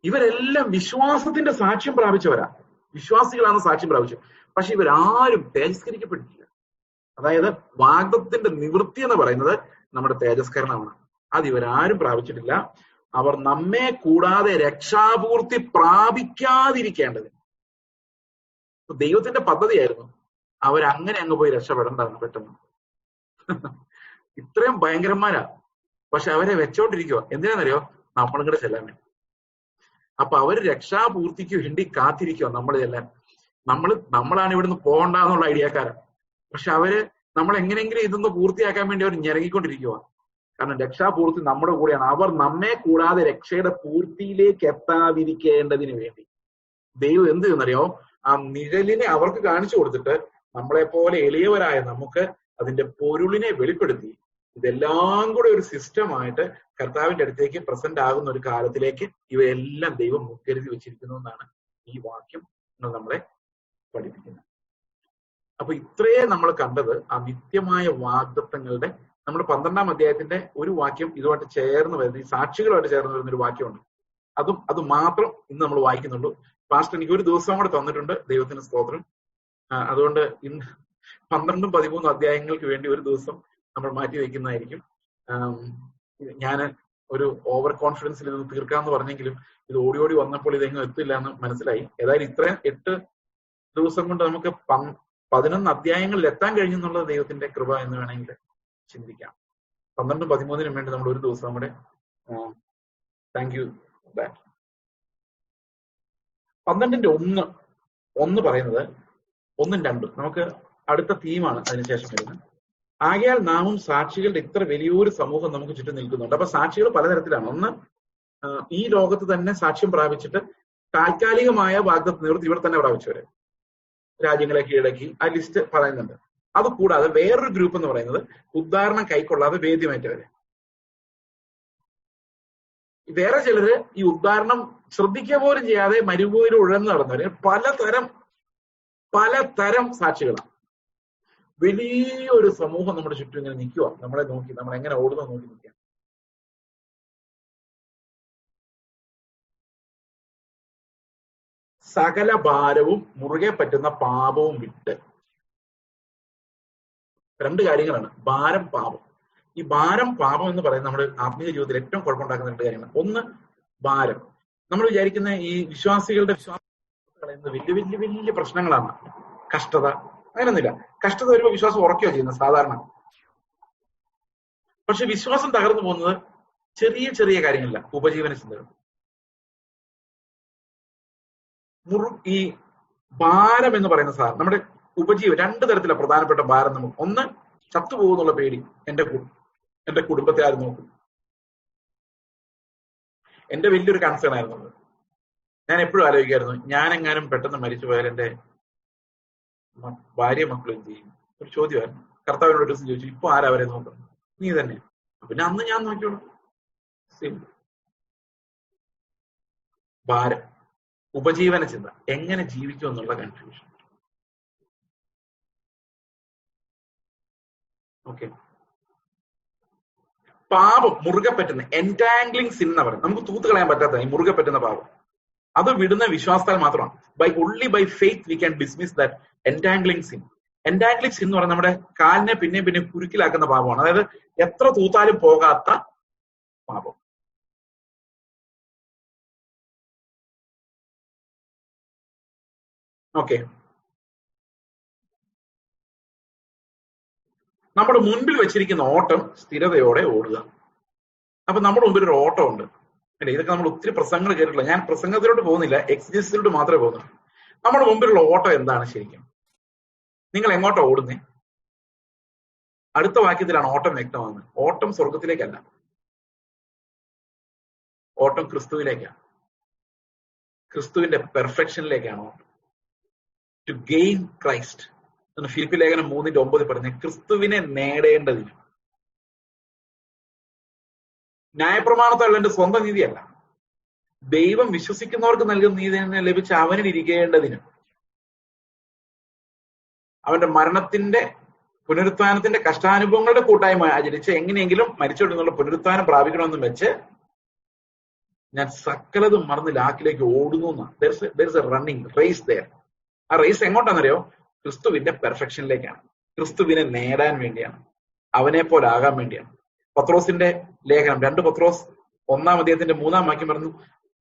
ഇവരെല്ലാം വിശ്വാസത്തിന്റെ സാക്ഷ്യം പ്രാപിച്ചവരാ, വിശ്വാസികളാണ് സാക്ഷ്യം പ്രാപിച്ചു. പക്ഷെ ഇവരാരും തേജസ്കരിക്കപ്പെട്ടിട്ടില്ല. അതായത് വാഗ്ദത്തിന്റെ നിവൃത്തി എന്ന് പറയുന്നത് നമ്മുടെ തേജസ്കരണമാണ്. അത് ഇവരാരും പ്രാപിച്ചിട്ടില്ല. അവർ നമ്മെ കൂടാതെ രക്ഷാപൂർത്തി പ്രാപിക്കാതിരിക്കേണ്ടത്. ദൈവത്തിന്റെ പദ്ധതിയായിരുന്നു അവരങ്ങനെ അങ്ങ് പോയി രക്ഷപ്പെടേണ്ടതാണ് പെട്ടെന്ന്. ഇത്രയും ഭയങ്കരന്മാരാ. പക്ഷെ അവരെ വെച്ചോണ്ടിരിക്കുക. എന്തിനാണെന്നറിയോ? നമ്മളും കൂടെ ചെല്ലാൻ വേണ്ടി. അപ്പൊ അവര് രക്ഷാപൂർത്തിക്ക് വേണ്ടി കാത്തിരിക്കുക. നമ്മൾ ചെല്ലാൻ, നമ്മളാണ് ഇവിടുന്ന് പോകണ്ടെന്നുള്ള ഐഡിയക്കാരാണ്. പക്ഷെ അവര് നമ്മൾ എങ്ങനെയെങ്കിലും ഇതൊന്ന് പൂർത്തിയാക്കാൻ വേണ്ടി അവർ ഞെരങ്ങിക്കൊണ്ടിരിക്കുക. കാരണം രക്ഷാപൂർത്തി നമ്മുടെ കൂടെയാണ്. അവർ നമ്മെ കൂടാതെ രക്ഷയുടെ പൂർത്തിയിലേക്ക് എത്താതിരിക്കേണ്ടതിന് വേണ്ടി ദൈവം എന്ത് ചെയ്യുന്നറിയോ? ആ നിഴലിനെ അവർക്ക് കാണിച്ചു കൊടുത്തിട്ട് നമ്മളെ പോലെ എളിയവരായ നമുക്ക് അതിന്റെ പൊരുളിനെ വെളിപ്പെടുത്തി ഇതെല്ലാം കൂടെ ഒരു സിസ്റ്റമായിട്ട് കർത്താവിന്റെ അടുത്തേക്ക് പ്രസന്റ് ആകുന്ന ഒരു കാലത്തിലേക്ക് ഇവയെല്ലാം ദൈവം മുൻകരുതി വെച്ചിരിക്കുന്നു എന്നാണ് ഈ വാക്യം നമ്മളെ പഠിപ്പിക്കുന്നത്. അപ്പൊ ഇത്രയേ നമ്മൾ കണ്ടത് ആ നിത്യമായ വാഗ്ദത്തങ്ങളുടെ. നമ്മൾ 12-ാം അധ്യായത്തിന്റെ ഒരു വാക്യം ഇതുമായിട്ട് ചേർന്ന് വരുന്ന, ഈ സാക്ഷികളുമായിട്ട് ചേർന്ന് വരുന്ന ഒരു വാക്യമുണ്ട്. അത് മാത്രം ഇന്ന് നമ്മൾ വായിക്കുന്നുള്ളൂ. പാസ്റ്റർ എനിക്ക് ഒരു ദിവസം കൂടെ തന്നിട്ടുണ്ട്, ദൈവത്തിന് സ്തോത്രം. അതുകൊണ്ട് ഇന്ന് 12-ഉം 13-ഉം അധ്യായങ്ങൾക്ക് വേണ്ടി ഒരു ദിവസം നമ്മൾ മാറ്റി വെക്കുന്നതായിരിക്കും. ഞാൻ ഒരു ഓവർ കോൺഫിഡൻസിൽ ഇത് തീർക്കാമെന്ന് പറഞ്ഞെങ്കിലും ഇത് ഓടി വന്നപ്പോൾ ഇതെങ്ങും എത്തില്ല എന്ന് മനസ്സിലായി. ഏതായാലും ഇത്രയും 8 ദിവസം കൊണ്ട് നമുക്ക് 11 അധ്യായങ്ങളിൽ എത്താൻ കഴിഞ്ഞെന്നുള്ളത് ദൈവത്തിന്റെ കൃപ എന്ന് വേണമെങ്കിൽ ചിന്തിക്കാം. 12-ഉം 13-നും വേണ്ടി നമ്മൾ ഒരു ദിവസം കൂടെ താങ്ക് യു. 12-ന്റെ 1 പറയുന്നത് 1-ഉം 2-ഉം നമുക്ക് അടുത്ത തീമാണ് അതിനുശേഷം വരുന്നത്. ആകയാൽ നാമും സാക്ഷികളുടെ ഇത്ര വലിയൊരു സമൂഹം നമുക്ക് ചുറ്റും നിൽക്കുന്നുണ്ട്. അപ്പൊ സാക്ഷികൾ പലതരത്തിലാണ്. ഒന്ന്, ഈ ലോകത്ത് തന്നെ സാക്ഷ്യം പ്രാപിച്ചിട്ട് താൽക്കാലികമായ വാഗ്ദത്ത നിവൃത്തി ഇവിടെ തന്നെ പ്രാപിച്ചവര്, രാജ്യങ്ങളെ കീഴടക്കി, ആ ലിസ്റ്റ് പറയുന്നുണ്ട്. അത് കൂടാതെ വേറൊരു ഗ്രൂപ്പ് എന്ന് പറയുന്നത് ഉദ്ധാരണം കൈക്കൊള്ളാതെ വേദ്യമേറ്റവര്. വേറെ ചിലര് ഈ ഉദ്ധാരണം ശ്രദ്ധിക്കുക പോലും ചെയ്യാതെ മരുഭൂമിയിൽ ഉഴന്നു നടന്നവര്. പലതരം സാക്ഷികളാണ്. വലിയൊരു സമൂഹം നമ്മുടെ ചുറ്റും ഇങ്ങനെ നിൽക്കുക, നമ്മളെ നോക്കി, നമ്മൾ എങ്ങനെ ഓടുന്ന നോക്കി നിൽക്കുക. സകല ഭാരവും മുറുകെ പറ്റുന്ന പാപവും വിട്ട്. 2 കാര്യങ്ങളാണ്, ഭാരം, പാപം. ഈ ഭാരം, പാപം എന്ന് പറയുന്നത് നമ്മുടെ ആത്മീയ ജീവിതത്തിൽ ഏറ്റവും കുഴപ്പമുണ്ടാക്കുന്ന 2 കാര്യങ്ങളാണ്. ഒന്ന്, ഭാരം. നമ്മൾ വിചാരിക്കുന്ന ഈ വിശ്വാസികളുടെ വിശ്വാസം വലിയ പ്രശ്നങ്ങളാണ്. കഷ്ടത, അങ്ങനെയൊന്നുമില്ല. കഷ്ടത വരുമ്പോൾ വിശ്വാസം ഉറക്കുകയോ ചെയ്യുന്നത് സാധാരണ. പക്ഷെ വിശ്വാസം തകർന്നു പോകുന്നത് ചെറിയ കാര്യങ്ങളില്ല. ഉപജീവന ചിന്തകൾ. ഈ ഭാരം എന്ന് പറയുന്ന സാധനം നമ്മുടെ ഉപജീവനം 2 തരത്തിലാണ് പ്രധാനപ്പെട്ട ഭാരം. നമുക്ക് ഒന്ന്, ചത്തുപോകുന്നുള്ള പേടി. എന്റെ കുടുംബത്തെ ആരും നോക്കും. എന്റെ വലിയൊരു കൺസേൺ ആയിരുന്നു. ഞാൻ എപ്പോഴും ആലോചിക്കായിരുന്നു, ഞാനെങ്ങാനും പെട്ടെന്ന് മരിച്ചു പോയാൽ എന്റെ ഭാര്യ മക്കളും എന്ത് ചെയ്യും? ഒരു ചോദ്യമായിരുന്നു. കർത്താവിനോട് ഒരു ദിവസം ചോദിച്ചു, ഇപ്പൊ ആരാ അവരെ നോക്കുന്നത്? നീ തന്നെ. പിന്നെ അന്ന് ഞാൻ നോക്കിയോളൂ. സിമ്പിൾ. ഭാരം, ഉപജീവന ചിന്ത, എങ്ങനെ ജീവിക്കും എന്നുള്ള കൺഫ്യൂഷൻ. ഓക്കെ, പാപം മുറുകെ പറ്റുന്ന എൻറ്റാംഗ്ലിംഗ് സിൻ എന്ന് പറയുന്നത്, നമുക്ക് തൂത്ത് കളയാൻ പറ്റാത്ത ഈ മുറുകെ പറ്റുന്ന പാപം, അത് വിടുന്ന വിശ്വാസത്താൽ മാത്രമാണ്. Only by faith we can dismiss that entangling sin. Entangling sin എന്ന് പറയുന്നത് നമ്മുടെ കാലിനെ പിന്നെയും കുരുക്കിലാക്കുന്ന പാപമാണ്. അതായത് എത്ര തൂത്താലും പോകാത്ത പാപം. ഓക്കെ, നമ്മുടെ മുൻപിൽ വെച്ചിരിക്കുന്ന ഓട്ടം സ്ഥിരതയോടെ ഓടുക. അപ്പൊ നമ്മുടെ മുമ്പിൽ ഒരു ഓട്ടം ഉണ്ട് അല്ലെ? ഇതൊക്കെ നമ്മൾ ഒത്തിരി പ്രസംഗങ്ങൾ കേട്ടിട്ടില്ല. ഞാൻ പ്രസംഗത്തിലോട്ട് പോകുന്നില്ല, എക്സിസ്റ്റൻസിലോട്ട് മാത്രമേ പോകുന്നുള്ളൂ. നമ്മുടെ മുമ്പിലുള്ള ഓട്ടം എന്താണ് ശരിക്കും? നിങ്ങൾ എങ്ങോട്ടാ ഓടുന്നേ? അടുത്ത വാക്യത്തിലാണ് ഓട്ടം വ്യക്തമാകുന്നത്. ഓട്ടം സ്വർഗത്തിലേക്കല്ല, ഓട്ടം ക്രിസ്തുവിലേക്കാണ്. ക്രിസ്തുവിന്റെ പെർഫെക്ഷനിലേക്കാണ് ഓട്ടം. ടു ഗെയിൻ ക്രൈസ്റ്റ് എന്ന് ഫിലിപ്പി ലേഖനം 3:9 പറഞ്ഞ ക്രിസ്തുവിനെ നേടേണ്ടതിന്. ന്യായപ്രമാണത്താലുള്ള എന്റെ സ്വന്തം നീതിയല്ല, ദൈവം വിശ്വസിക്കുന്നവർക്ക് നൽകുന്ന നീതി തന്നെ ലഭിച്ച അവനിൽ ഇരിക്കേണ്ടതിന്, അവന്റെ മരണത്തിന്റെ പുനരുത്ഥാനത്തിന്റെ കഷ്ടാനുഭവങ്ങളുടെ കൂട്ടായ്മ ആചരിച്ച് എങ്ങനെയെങ്കിലും മരിച്ചോടുന്നുള്ള പുനരുത്ഥാനം പ്രാപിക്കണമെന്ന് വെച്ച് ഞാൻ സകലതും മറന്ന് ലാക്കിലേക്ക് ഓടുന്നു എന്നാണ്. there is a running race there. ആ റേസ് എങ്ങോട്ടാണെന്നറിയോ? ക്രിസ്തുവിന്റെ പെർഫെക്ഷനിലേക്കാണ്. ക്രിസ്തുവിനെ നേടാൻ വേണ്ടിയാണ്, അവനെ പോലെ ആകാൻ വേണ്ടിയാണ്. പത്രോസിന്റെ ലേഖനം 2 പത്രോസ് 1-ാം അധ്യായത്തിന്റെ 3-ാം വാക്യം പറഞ്ഞു,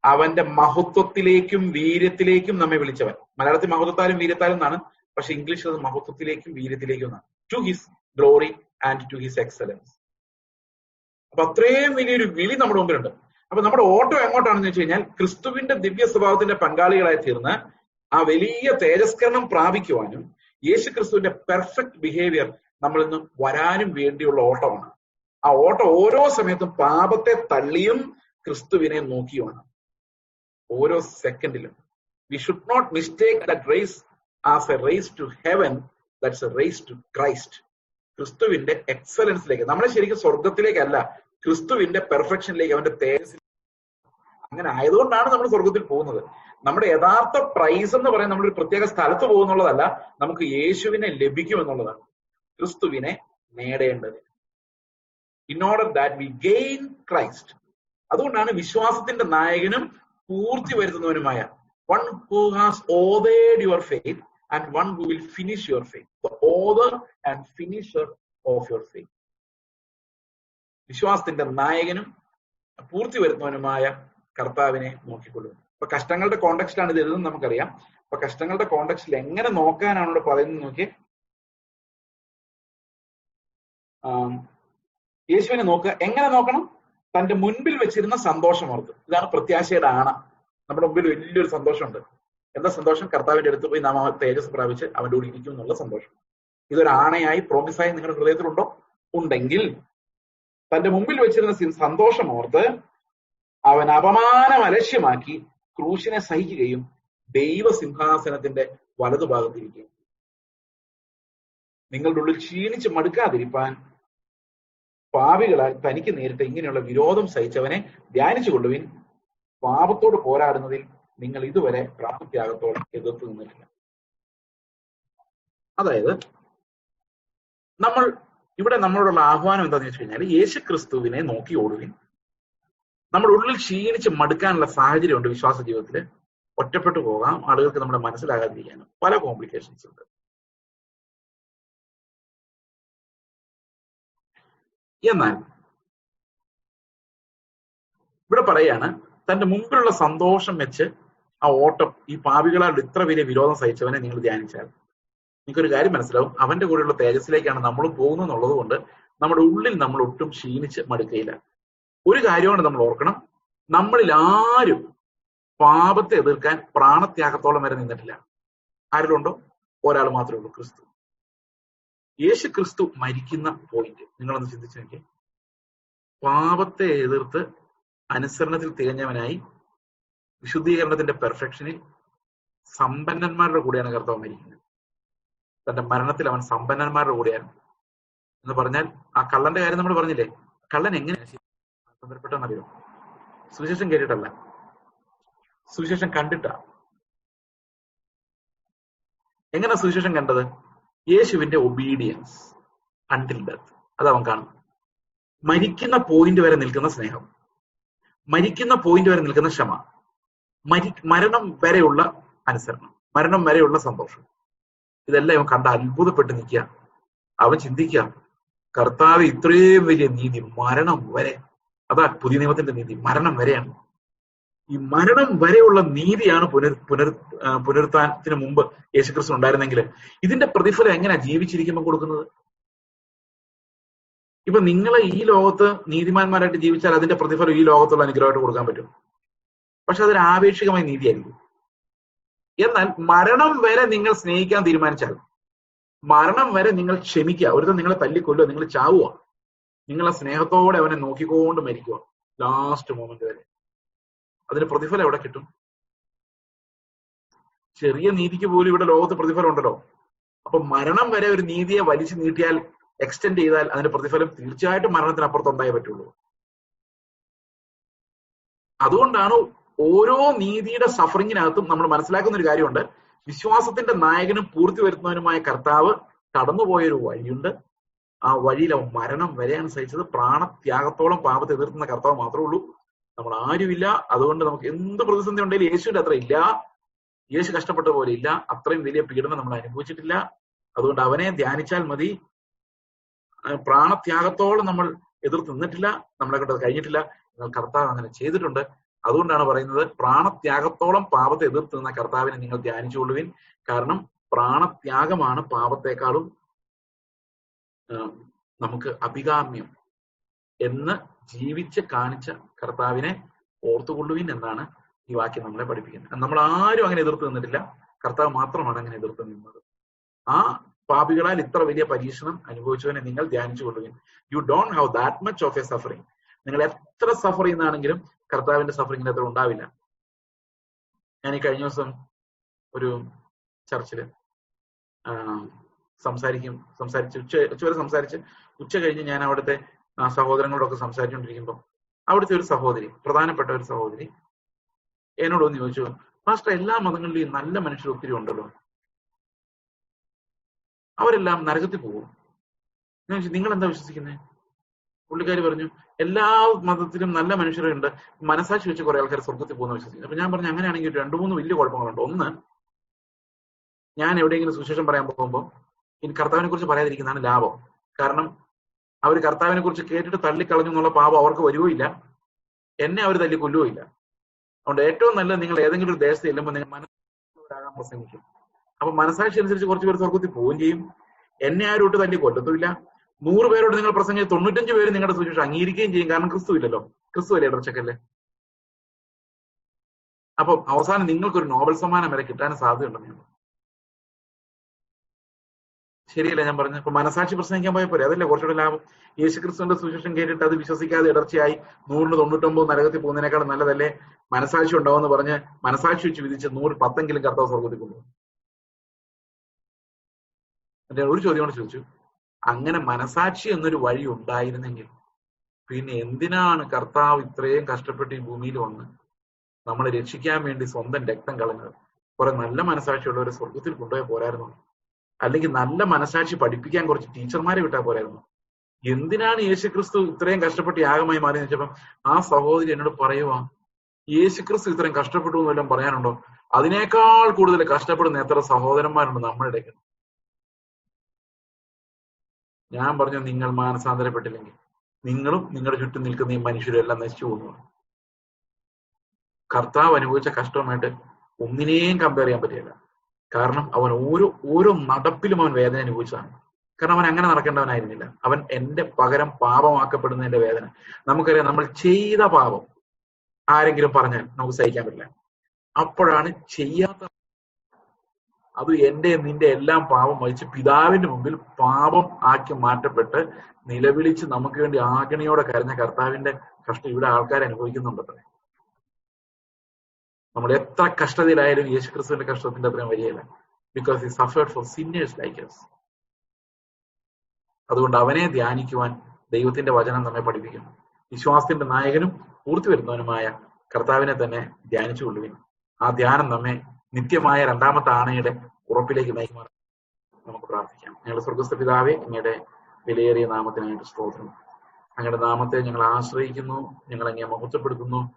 അവന്റെ മഹത്വത്തിലേക്കും വീര്യത്തിലേക്കും നമ്മെ വിളിച്ചവൻ. മലയാളത്തിൽ മഹത്വത്താലും വീര്യത്താലും എന്നാണ്, പക്ഷെ ഇംഗ്ലീഷിൽ അത് മഹത്വത്തിലേക്കും വീര്യത്തിലേക്കും എന്നാണ്. To his glory and to his excellence. അപ്പൊ അത്രയും വലിയൊരു വിളി നമ്മുടെ മുമ്പിലുണ്ട്. അപ്പൊ നമ്മുടെ ഓട്ടം എങ്ങോട്ടാണെന്ന് വെച്ച് കഴിഞ്ഞാൽ ക്രിസ്തുവിന്റെ ദിവ്യ സ്വഭാവത്തിന്റെ പങ്കാളികളായി തീർന്ന് ആ വലിയ തേജസ്കരണം പ്രാപിക്കുവാനും യേശു ക്രിസ്തുവിന്റെ പെർഫെക്റ്റ് ബിഹേവിയർ നമ്മളിൽ നിന്ന് വരാനും വേണ്ടിയുള്ള ഓട്ടമാണ്. ആ ഓട്ടം ഓരോ സമയത്തും പാപത്തെ തള്ളിയും ക്രിസ്തുവിനെ നോക്കിയുമാണ്. ഓരോ സെക്കൻഡിലും we should not mistake that race as a race to heaven, that's a race to Christ. ക്രിസ്തുവിന്റെ എക്സലൻസിലേക്ക്, നമ്മളെ ശരിക്കും സ്വർഗത്തിലേക്കല്ല, ക്രിസ്തുവിന്റെ പെർഫെക്ഷനിലേക്ക്, അവന്റെ തേജസ്സിലേക്ക്. അങ്ങനെ ആയതുകൊണ്ടാണ് നമ്മൾ സ്വർഗത്തിൽ പോകുന്നത്. നമ്മുടെ യഥാർത്ഥ പ്രൈസ് എന്ന് പറയുന്നത് നമ്മളൊരു പ്രത്യേക സ്ഥലത്ത് പോകുന്നുള്ളതല്ല, നമുക്ക് യേശുവിനെ ലഭിക്കും എന്നുള്ളതാണ്. ക്രിസ്തുവിനെ നേടേണ്ടത്. In order that we gain Christ. അതുകൊണ്ടാണ് വിശ്വാസത്തിന്റെ നായകനും പൂർത്തി വരുത്തുന്നവനുമായ വൺ ഹു ഹാസ് ഓതേഡ് your faith and one who will finish your faith, the author and finisher of your faith. വിശ്വാസത്തിന്റെ നായകനും പൂർത്തി വരുത്തുന്നവനുമായ കർത്താവിനെ നോക്കിക്കൊള്ളുന്നു. അപ്പൊ കഷ്ടങ്ങളുടെ കോണ്ടെക്സ്റ്റിലാണ് ഇത് എഴുതുന്നത് നമുക്കറിയാം. അപ്പൊ കഷ്ടങ്ങളുടെ കോണ്ടെക്സ്റ്റിൽ എങ്ങനെ നോക്കാനാണ് ഇവിടെ പറയുന്നത് നോക്കി. യേശുവിനെ നോക്കുക. എങ്ങനെ നോക്കണം? തന്റെ മുൻപിൽ വെച്ചിരുന്ന സന്തോഷം ഓർത്ത്. ഇതാണ് പ്രത്യാശയുടെ ആണ. നമ്മുടെ മുമ്പിൽ വലിയൊരു സന്തോഷമുണ്ട്. എന്താ സന്തോഷം? കർത്താവിന്റെ അടുത്ത് പോയി നാം തേജസ് പ്രാപിച്ച് അവന്റെ കൂടെ ഇരിക്കും എന്നുള്ള സന്തോഷം. ഇതൊരു ആണയായി, പ്രോമിസായി നിങ്ങളുടെ ഹൃദയത്തിലുണ്ടോ? ഉണ്ടെങ്കിൽ തന്റെ മുമ്പിൽ വെച്ചിരുന്ന സന്തോഷം ഓർത്ത് അവൻ അപമാനം അലക്ഷ്യമാക്കി ക്രൂശിനെ സഹിക്കുകയും ദൈവസിംഹാസനത്തിന്റെ വലതുഭാഗത്തിരിക്കുകയും. നിങ്ങളുടെ ഉള്ളിൽ ക്ഷീണിച്ച് മടുക്കാതിരിപ്പാൻ പാപികളാൽ തനിക്ക് നേരിട്ട് ഇങ്ങനെയുള്ള വിരോധം സഹിച്ചവനെ ധ്യാനിച്ചു കൊള്ളുവിൻ. പാപത്തോട് പോരാടുന്നതിൽ നിങ്ങൾ ഇതുവരെ പ്രാണത്യാഗത്തോടെ എതിർത്ത് നിന്നിട്ടില്ല. അതായത് ഇവിടെ നമ്മളോടുള്ള ആഹ്വാനം എന്താണെന്ന് വെച്ച് കഴിഞ്ഞാൽ, യേശു ക്രിസ്തുവിനെ നോക്കി ഓടുവിൻ. നമ്മുടെ ഉള്ളിൽ ക്ഷീണിച്ച് മടുക്കാനുള്ള സാഹചര്യമുണ്ട് വിശ്വാസ ജീവിതത്തിൽ. ഒറ്റപ്പെട്ടു പോകാം, ആളുകൾക്ക് നമ്മളെ മനസ്സിലാകാതിരിക്കാനും പല കോംപ്ലിക്കേഷൻസ് ഉണ്ട്. എന്നാൽ ഇവിടെ പറയാണ്, തന്റെ മുമ്പിലുള്ള സന്തോഷം വെച്ച് ആ ഓട്ടം, ഈ പാപികളാൽ ഇത്ര വലിയ വിരോധം സഹിച്ചവനെ നിങ്ങൾ ധ്യാനിച്ചാൽ നിങ്ങൾക്കൊരു കാര്യം മനസ്സിലാവും. അവന്റെ കൂടെയുള്ള തേജസ്സിലേക്കാണ് നമ്മൾ പോകുന്നത് എന്നുള്ളത് കൊണ്ട് നമ്മുടെ ഉള്ളിൽ നമ്മൾ ഒട്ടും ക്ഷീണിച്ച് മടുക്കയില്ല. ഒരു കാര്യമാണ് നമ്മൾ ഓർക്കണം, നമ്മളിൽ ആരും പാപത്തെ എതിർക്കാൻ പ്രാണത്യാഗത്തോളം വരെ നിന്നിട്ടില്ല. ആരിലുണ്ടോ? ഒരാൾ മാത്രമേ ഉള്ളൂ, ക്രിസ്തു. യേശു ക്രിസ്തു മരിക്കുന്ന പോയിന്റ് നിങ്ങളൊന്ന് ചിന്തിച്ചു നോക്കിയേ. പാപത്തെ എതിർത്ത് അനുസരണത്തിൽ തികഞ്ഞവനായി വിശുദ്ധീകരണത്തിന്റെ പെർഫെക്ഷനിൽ സമ്പന്നന്മാരുടെ കൂടെയാണ് കർത്താവ് മരിക്കുന്നത്. തന്റെ മരണത്തിൽ അവൻ സമ്പന്നന്മാരുടെ കൂടെയാണ് എന്ന് പറഞ്ഞാൽ, ആ കള്ളന്റെ കാര്യം നമ്മൾ പറഞ്ഞില്ലേ, കള്ളൻ എങ്ങനെ സ്വാതന്ത്ര്യപ്പെട്ടെന്നറിയോ? സുവിശേഷം കേട്ടിട്ടല്ല, സുവിശേഷം കണ്ടിട്ടാ. എങ്ങനെ സുവിശേഷം കണ്ടത്? യേശുവിന്റെ ഒബീഡിയൻസ് അൺടിൽ ഡെത്ത്. അത് അവൻ കാണും. മരിക്കുന്ന പോയിന്റ് വരെ നിൽക്കുന്ന സ്നേഹം, മരിക്കുന്ന പോയിന്റ് വരെ നിൽക്കുന്ന ക്ഷമ, മരണം വരെയുള്ള അനുസരണം, മരണം വരെയുള്ള സന്തോഷം. ഇതെല്ലാം അവൻ കണ്ട അത്ഭുതപ്പെട്ട് നിൽക്കുക. അവൻ ചിന്തിക്കുക, കർത്താവ് ഇത്രയും വലിയ നീതി, മരണം വരെ. അതാ പുതിയ നിയമത്തിന്റെ നീതി, മരണം വരെയാണ്. ഈ മരണം വരെയുള്ള നീതിയാണ് പുനരുത്ഥാനത്തിന് മുമ്പ് യേശുക്രിസ്തു ഉണ്ടായിരുന്നെങ്കിൽ ഇതിന്റെ പ്രതിഫലം എങ്ങനെയാ ജീവിച്ചിരിക്കുമ്പോൾ കൊടുക്കുന്നത്? ഇപ്പൊ നിങ്ങളെ ഈ ലോകത്ത് നീതിമാന്മാരായിട്ട് ജീവിച്ചാൽ അതിന്റെ പ്രതിഫലം ഈ ലോകത്തുള്ള അനുഗ്രഹമായിട്ട് കൊടുക്കാൻ പറ്റും. പക്ഷെ അതൊരു ആപേക്ഷികമായ നീതിയായിരിക്കും. എന്നാൽ മരണം വരെ നിങ്ങൾ സ്നേഹിക്കാൻ തീരുമാനിച്ചാൽ, മരണം വരെ നിങ്ങൾ ക്ഷമിക്കുക, ഒരുത്തൻ നിങ്ങളെ തല്ലിക്കൊല്ലുക, നിങ്ങൾ ചാവുക, നിങ്ങളെ സ്നേഹത്തോടെ അവനെ നോക്കിക്കൊണ്ട് മരിക്കുക ലാസ്റ്റ് മൊമെന്റ് വരെ, അതിന് പ്രതിഫലം എവിടെ കിട്ടും? ചെറിയ നീതിക്ക് പോലും ഇവിടെ ലോകത്ത് പ്രതിഫലം ഉണ്ടല്ലോ. അപ്പൊ മരണം വരെ ഒരു നീതിയെ വലിച്ചു നീട്ടിയാൽ, എക്സ്റ്റെൻഡ് ചെയ്താൽ അതിന്റെ പ്രതിഫലം തീർച്ചയായിട്ടും മരണത്തിനപ്പുറത്ത് ഉണ്ടായേ പറ്റുള്ളൂ. അതുകൊണ്ടാണ് ഓരോ നീതിയുടെ സഫറിങ്ങിനകത്തും നമ്മൾ മനസ്സിലാക്കുന്ന ഒരു കാര്യമുണ്ട്. വിശ്വാസത്തിന്റെ നായകനും പൂർത്തി വരുത്തുന്നവനുമായ കർത്താവ് കടന്നുപോയൊരു വഴിയുണ്ട്. ആ വഴിയിൽ അവൻ മരണം വരെയാണ് സഹിച്ചത്. പ്രാണത്യാഗത്തോളം പാപത്തെ എതിർക്കുന്ന കർത്താവ് മാത്രമേ ഉള്ളൂ, നമ്മൾ ആരുമില്ല. അതുകൊണ്ട് നമുക്ക് എന്ത് പ്രതിസന്ധി ഉണ്ടെങ്കിലും യേശുവിന്റെ അത്ര ഇല്ല. യേശു കഷ്ടപ്പെട്ട പോലെ ഇല്ല, അത്രയും വലിയ പീഡനം നമ്മൾ അനുഭവിച്ചിട്ടില്ല. അതുകൊണ്ട് അവനെ ധ്യാനിച്ചാൽ മതി. പ്രാണത്യാഗത്തോളം നമ്മൾ എതിർത്ത് നിന്നിട്ടില്ല, നമ്മളെ കൊണ്ട് അത് കഴിഞ്ഞിട്ടില്ല. എന്നാൽ കർത്താവ് അങ്ങനെ ചെയ്തിട്ടുണ്ട്. അതുകൊണ്ടാണ് പറയുന്നത്, പ്രാണത്യാഗത്തോളം പാപത്തെ എതിർത്ത് നിന്ന കർത്താവിനെ നിങ്ങൾ ധ്യാനിച്ചുകൊള്ളുവിൻ. കാരണം പ്രാണത്യാഗമാണ് പാപത്തെക്കാളും നമുക്ക് അഭികാമ്യം എന്ന് ജീവിച്ച് കാണിച്ച കർത്താവിനെ ഓർത്തുകൊള്ളുവിൻ എന്നാണ് ഈ വാക്യം നമ്മളെ പഠിപ്പിക്കുന്നത്. നമ്മൾ ആരും അങ്ങനെ എതിർത്ത് നിന്നിട്ടില്ല, കർത്താവ് മാത്രമാണ് അങ്ങനെ എതിർത്ത് നിന്നത്. ആ പാപികളാൽ ഇത്ര വലിയ പരീക്ഷണം അനുഭവിച്ചവനെ നിങ്ങൾ ധ്യാനിച്ചു കൊള്ളുവിൻ. You don't have that much of a suffering. നിങ്ങൾ എത്ര സഫർ ചെയ്യുന്നതാണെങ്കിലും കർത്താവിന്റെ സഫറിങ്ങിന് അത്ര ഉണ്ടാവില്ല. ഞാൻ ഈ കഴിഞ്ഞ ദിവസം ഒരു ചർച്ചില് സംസാരിച്ച് ഉച്ചവരെ സംസാരിച്ച് ഉച്ച കഴിഞ്ഞ് ഞാൻ അവിടുത്തെ സഹോദരങ്ങളോടൊക്കെ സംസാരിച്ചുകൊണ്ടിരിക്കുമ്പോൾ അവിടുത്തെ ഒരു സഹോദരി, പ്രധാനപ്പെട്ട ഒരു സഹോദരി എന്നോടൊന്ന് ചോദിച്ചു, മാസ്റ്റർ, എല്ലാ മതങ്ങളിലും നല്ല മനുഷ്യർ ഒത്തിരി ഉണ്ടല്ലോ, അവരെല്ലാം നരകത്തിൽ പോകും. ഞാൻ ചോദിച്ചു, നിങ്ങൾ എന്താ വിശ്വസിക്കുന്നത്? പുള്ളിക്കാരി പറഞ്ഞു, എല്ലാ മതത്തിലും നല്ല മനുഷ്യരുണ്ട്, മനസാക്ഷി വെച്ച് കുറെ ആൾക്കാർ സ്വർഗത്തിൽ പോകുന്ന വിശ്വസിക്കുന്നു. അപ്പൊ ഞാൻ പറഞ്ഞു, അങ്ങനെയാണെങ്കിൽ 2-3 വലിയ കുഴപ്പങ്ങളുണ്ട്. ഒന്ന്, ഞാൻ എവിടെയെങ്കിലും സുവിശേഷം പറയാൻ പോകുമ്പോൾ ഇനി കർത്താവിനെ കുറിച്ച് പറയാതിരിക്കുന്നതാണ് ലാഭം. കാരണം അവർ കർത്താവിനെ കുറിച്ച് കേട്ടിട്ട് തള്ളിക്കളഞ്ഞു എന്നുള്ള പാപം അവർക്ക് വരുകയില്ല, എന്നെ അവർ തല്ലിക്കൊല്ലുകയില്ല. അതുകൊണ്ട് ഏറ്റവും നല്ലത് നിങ്ങൾ ഏതെങ്കിലും ഒരു ദേശത്ത് ചെല്ലുമ്പോൾ നിങ്ങൾ മനസ്സിലാകാൻ പ്രസംഗിക്കും. അപ്പൊ മനസാക്ഷി അനുസരിച്ച് കുറച്ച് പേര് സ്വർഗത്തിൽ പോവുകയും ചെയ്യും. എന്നെ ആരോട്ട് തല്ലി കൊല്ലത്തുമില്ല. 100 പേരോട് നിങ്ങൾ പ്രസംഗിച്ച് 95 പേര് നിങ്ങളുടെ സുവിശേഷം അംഗീകരിക്കുകയും ചെയ്യും. കാരണം ക്രിസ്തു ഇല്ലല്ലോ, ക്രിസ്തു അല്ലേ ഇടർച്ചക്കല്ലേ. അപ്പൊ അവസാനം നിങ്ങൾക്കൊരു നോബൽ സമ്മാനം വരെ കിട്ടാനും സാധ്യതയുണ്ടെന്ന്. ശരിയല്ല ഞാൻ പറഞ്ഞു? അപ്പൊ മനസാക്ഷി പ്രസംഗിക്കാൻ പോയ പോലെ അതല്ലേ കുറച്ചുകൂടെ ലാഭം? യേശുക്രിസ്തുവിന്റെ സുവിശേഷം കേട്ടിട്ട് അത് വിശ്വസിക്കാതെ ഇടർച്ചയായി 100-99 നരകത്തിൽ പോകുന്നതിനേക്കാളും നല്ലതല്ലേ മനസാക്ഷി ഉണ്ടാവുമെന്ന് പറഞ്ഞ് മനസാക്ഷി വെച്ച് വിധിച്ച് 110 കർത്താവ് സ്വർഗത്തിൽ കൊണ്ടുപോകും. ഒരു ചോദ്യം കൊണ്ട് ചോദിച്ചു, അങ്ങനെ മനസാക്ഷി എന്നൊരു വഴി ഉണ്ടായിരുന്നെങ്കിൽ പിന്നെ എന്തിനാണ് കർത്താവ് ഇത്രയും കഷ്ടപ്പെട്ട് ഈ ഭൂമിയിൽ വന്ന് നമ്മളെ രക്ഷിക്കാൻ വേണ്ടി സ്വന്തം രക്തം കളഞ്ഞത്? കുറെ നല്ല മനസാക്ഷിയുള്ളവരെ സ്വർഗത്തിൽ കൊണ്ടുപോയാൽ പോരായിരുന്നു? അല്ലെങ്കിൽ നല്ല മനസാക്ഷി പഠിപ്പിക്കാൻ കുറച്ച് ടീച്ചർമാരെ വിട്ടാൽ പോരായിരുന്നു? എന്തിനാണ് യേശുക്രിസ്തു ഇത്രയും കഷ്ടപ്പെട്ട് യാഗമായി മാറി വെച്ചപ്പം ആ സഹോദരി എന്നോട് പറയുവാ, യേശുക്രിസ്തു ഇത്രയും കഷ്ടപ്പെട്ടു എന്ന് വല്ലതും പറയാനുണ്ടോ? അതിനേക്കാൾ കൂടുതൽ കഷ്ടപ്പെടുന്ന എത്ര സഹോദരന്മാരുണ്ട് നമ്മുടെ ഇടയ്ക്ക്. ഞാൻ പറഞ്ഞു, നിങ്ങൾ മാനസാന്തരപ്പെട്ടില്ലെങ്കിൽ നിങ്ങളും നിങ്ങളുടെ ചുറ്റും നിൽക്കുന്ന ഈ മനുഷ്യരും എല്ലാം നശിച്ചു പോകുന്നു. കർത്താവ് അനുഭവിച്ച കഷ്ടവുമായിട്ട് ഒന്നിനെയും കമ്പയർ ചെയ്യാൻ പറ്റില്ല. കാരണം അവൻ ഓരോ നടപ്പിലും അവൻ വേദന അനുഭവിച്ചതാണ്. കാരണം അവൻ അങ്ങനെ നടക്കേണ്ടവനായിരുന്നില്ല. അവൻ എന്റെ പകരം പാപമാക്കപ്പെടുന്നതിന്റെ വേദന. നമുക്കറിയാം, നമ്മൾ ചെയ്ത പാപം ആരെങ്കിലും പറഞ്ഞാൽ നമുക്ക് സഹിക്കാൻ പറ്റില്ല. അപ്പോഴാണ് ചെയ്യാത്ത, അത് എന്റെ നിന്റെ എല്ലാം പാപം വഹിച്ച് പിതാവിന്റെ മുമ്പിൽ പാപം ആക്കി മാറ്റപ്പെട്ട് നിലവിളിച്ച് നമുക്ക് വേണ്ടി ആഗണിയോടെ കരഞ്ഞ കർത്താവിന്റെ കഷ്ടം ഇവിടെ ആൾക്കാർ അനുഭവിക്കുന്നുണ്ടത്രേ. നമ്മൾ എത്ര കഷ്ടതയിലായാലും യേശുക്രിസ്തുവിന്റെ കഷ്ടത്തിന്റെ അത്രയും വരികയില്ല. Because he suffered for sinners like us. അതുകൊണ്ട് അവനെ ധ്യാനിക്കുവാൻ ദൈവത്തിന്റെ വചനം നമ്മെ പഠിപ്പിക്കുന്നു. വിശ്വാസത്തിന്റെ നായകനും പൂർത്തി വരുന്നവനുമായ കർത്താവിനെ തന്നെ ധ്യാനിച്ചുകൊള്ളുവിൻ. ആ ധ്യാനം നമ്മെ നിത്യമായ രണ്ടാമത്തെ ആണയുടെ ഉറപ്പിലേക്ക് നയിക്കുമാർ. നമുക്ക് പ്രാർത്ഥിക്കാം. ഞങ്ങളുടെ സ്വർഗസ്ഥ പിതാവേ, അങ്ങയുടെ വിലയേറിയ നാമത്തിനായിട്ട് സ്തോത്രം. അങ്ങയുടെ നാമത്തെ ഞങ്ങൾ ആശ്രയിക്കുന്നു, ഞങ്ങൾ അങ്ങയെ മഹത്വപ്പെടുത്തുന്നു.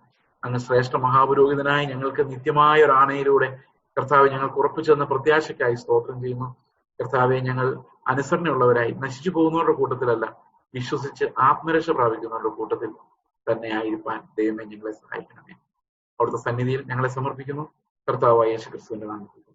അങ്ങ് ശ്രേഷ്ഠ മഹാപുരോഹിതനായി ഞങ്ങൾക്ക് നിത്യമായ ഒരു ആണയിലൂടെ കർത്താവ് ഞങ്ങൾക്ക് ഉറപ്പിച്ചു തന്ന പ്രത്യാശയ്ക്കായി സ്തോത്രം ചെയ്യുന്നു. കർത്താവെ, ഞങ്ങൾ അനുസരണയുള്ളവരായി നശിച്ചു പോകുന്നവരുടെ കൂട്ടത്തിലല്ല, വിശ്വസിച്ച് ആത്മരക്ഷ പ്രാപിക്കുന്നവരുടെ കൂട്ടത്തിൽ തന്നെ ആയിരിക്കാൻ ദൈവമേ ഞങ്ങളെ സഹായിക്കണമേ. അവിടുത്തെ സന്നിധിയിൽ ഞങ്ങളെ സമർപ്പിക്കുന്നു. കർത്താവായ യേശു ക്രിസ്തുവിന്റെ നാമത്തിൽ.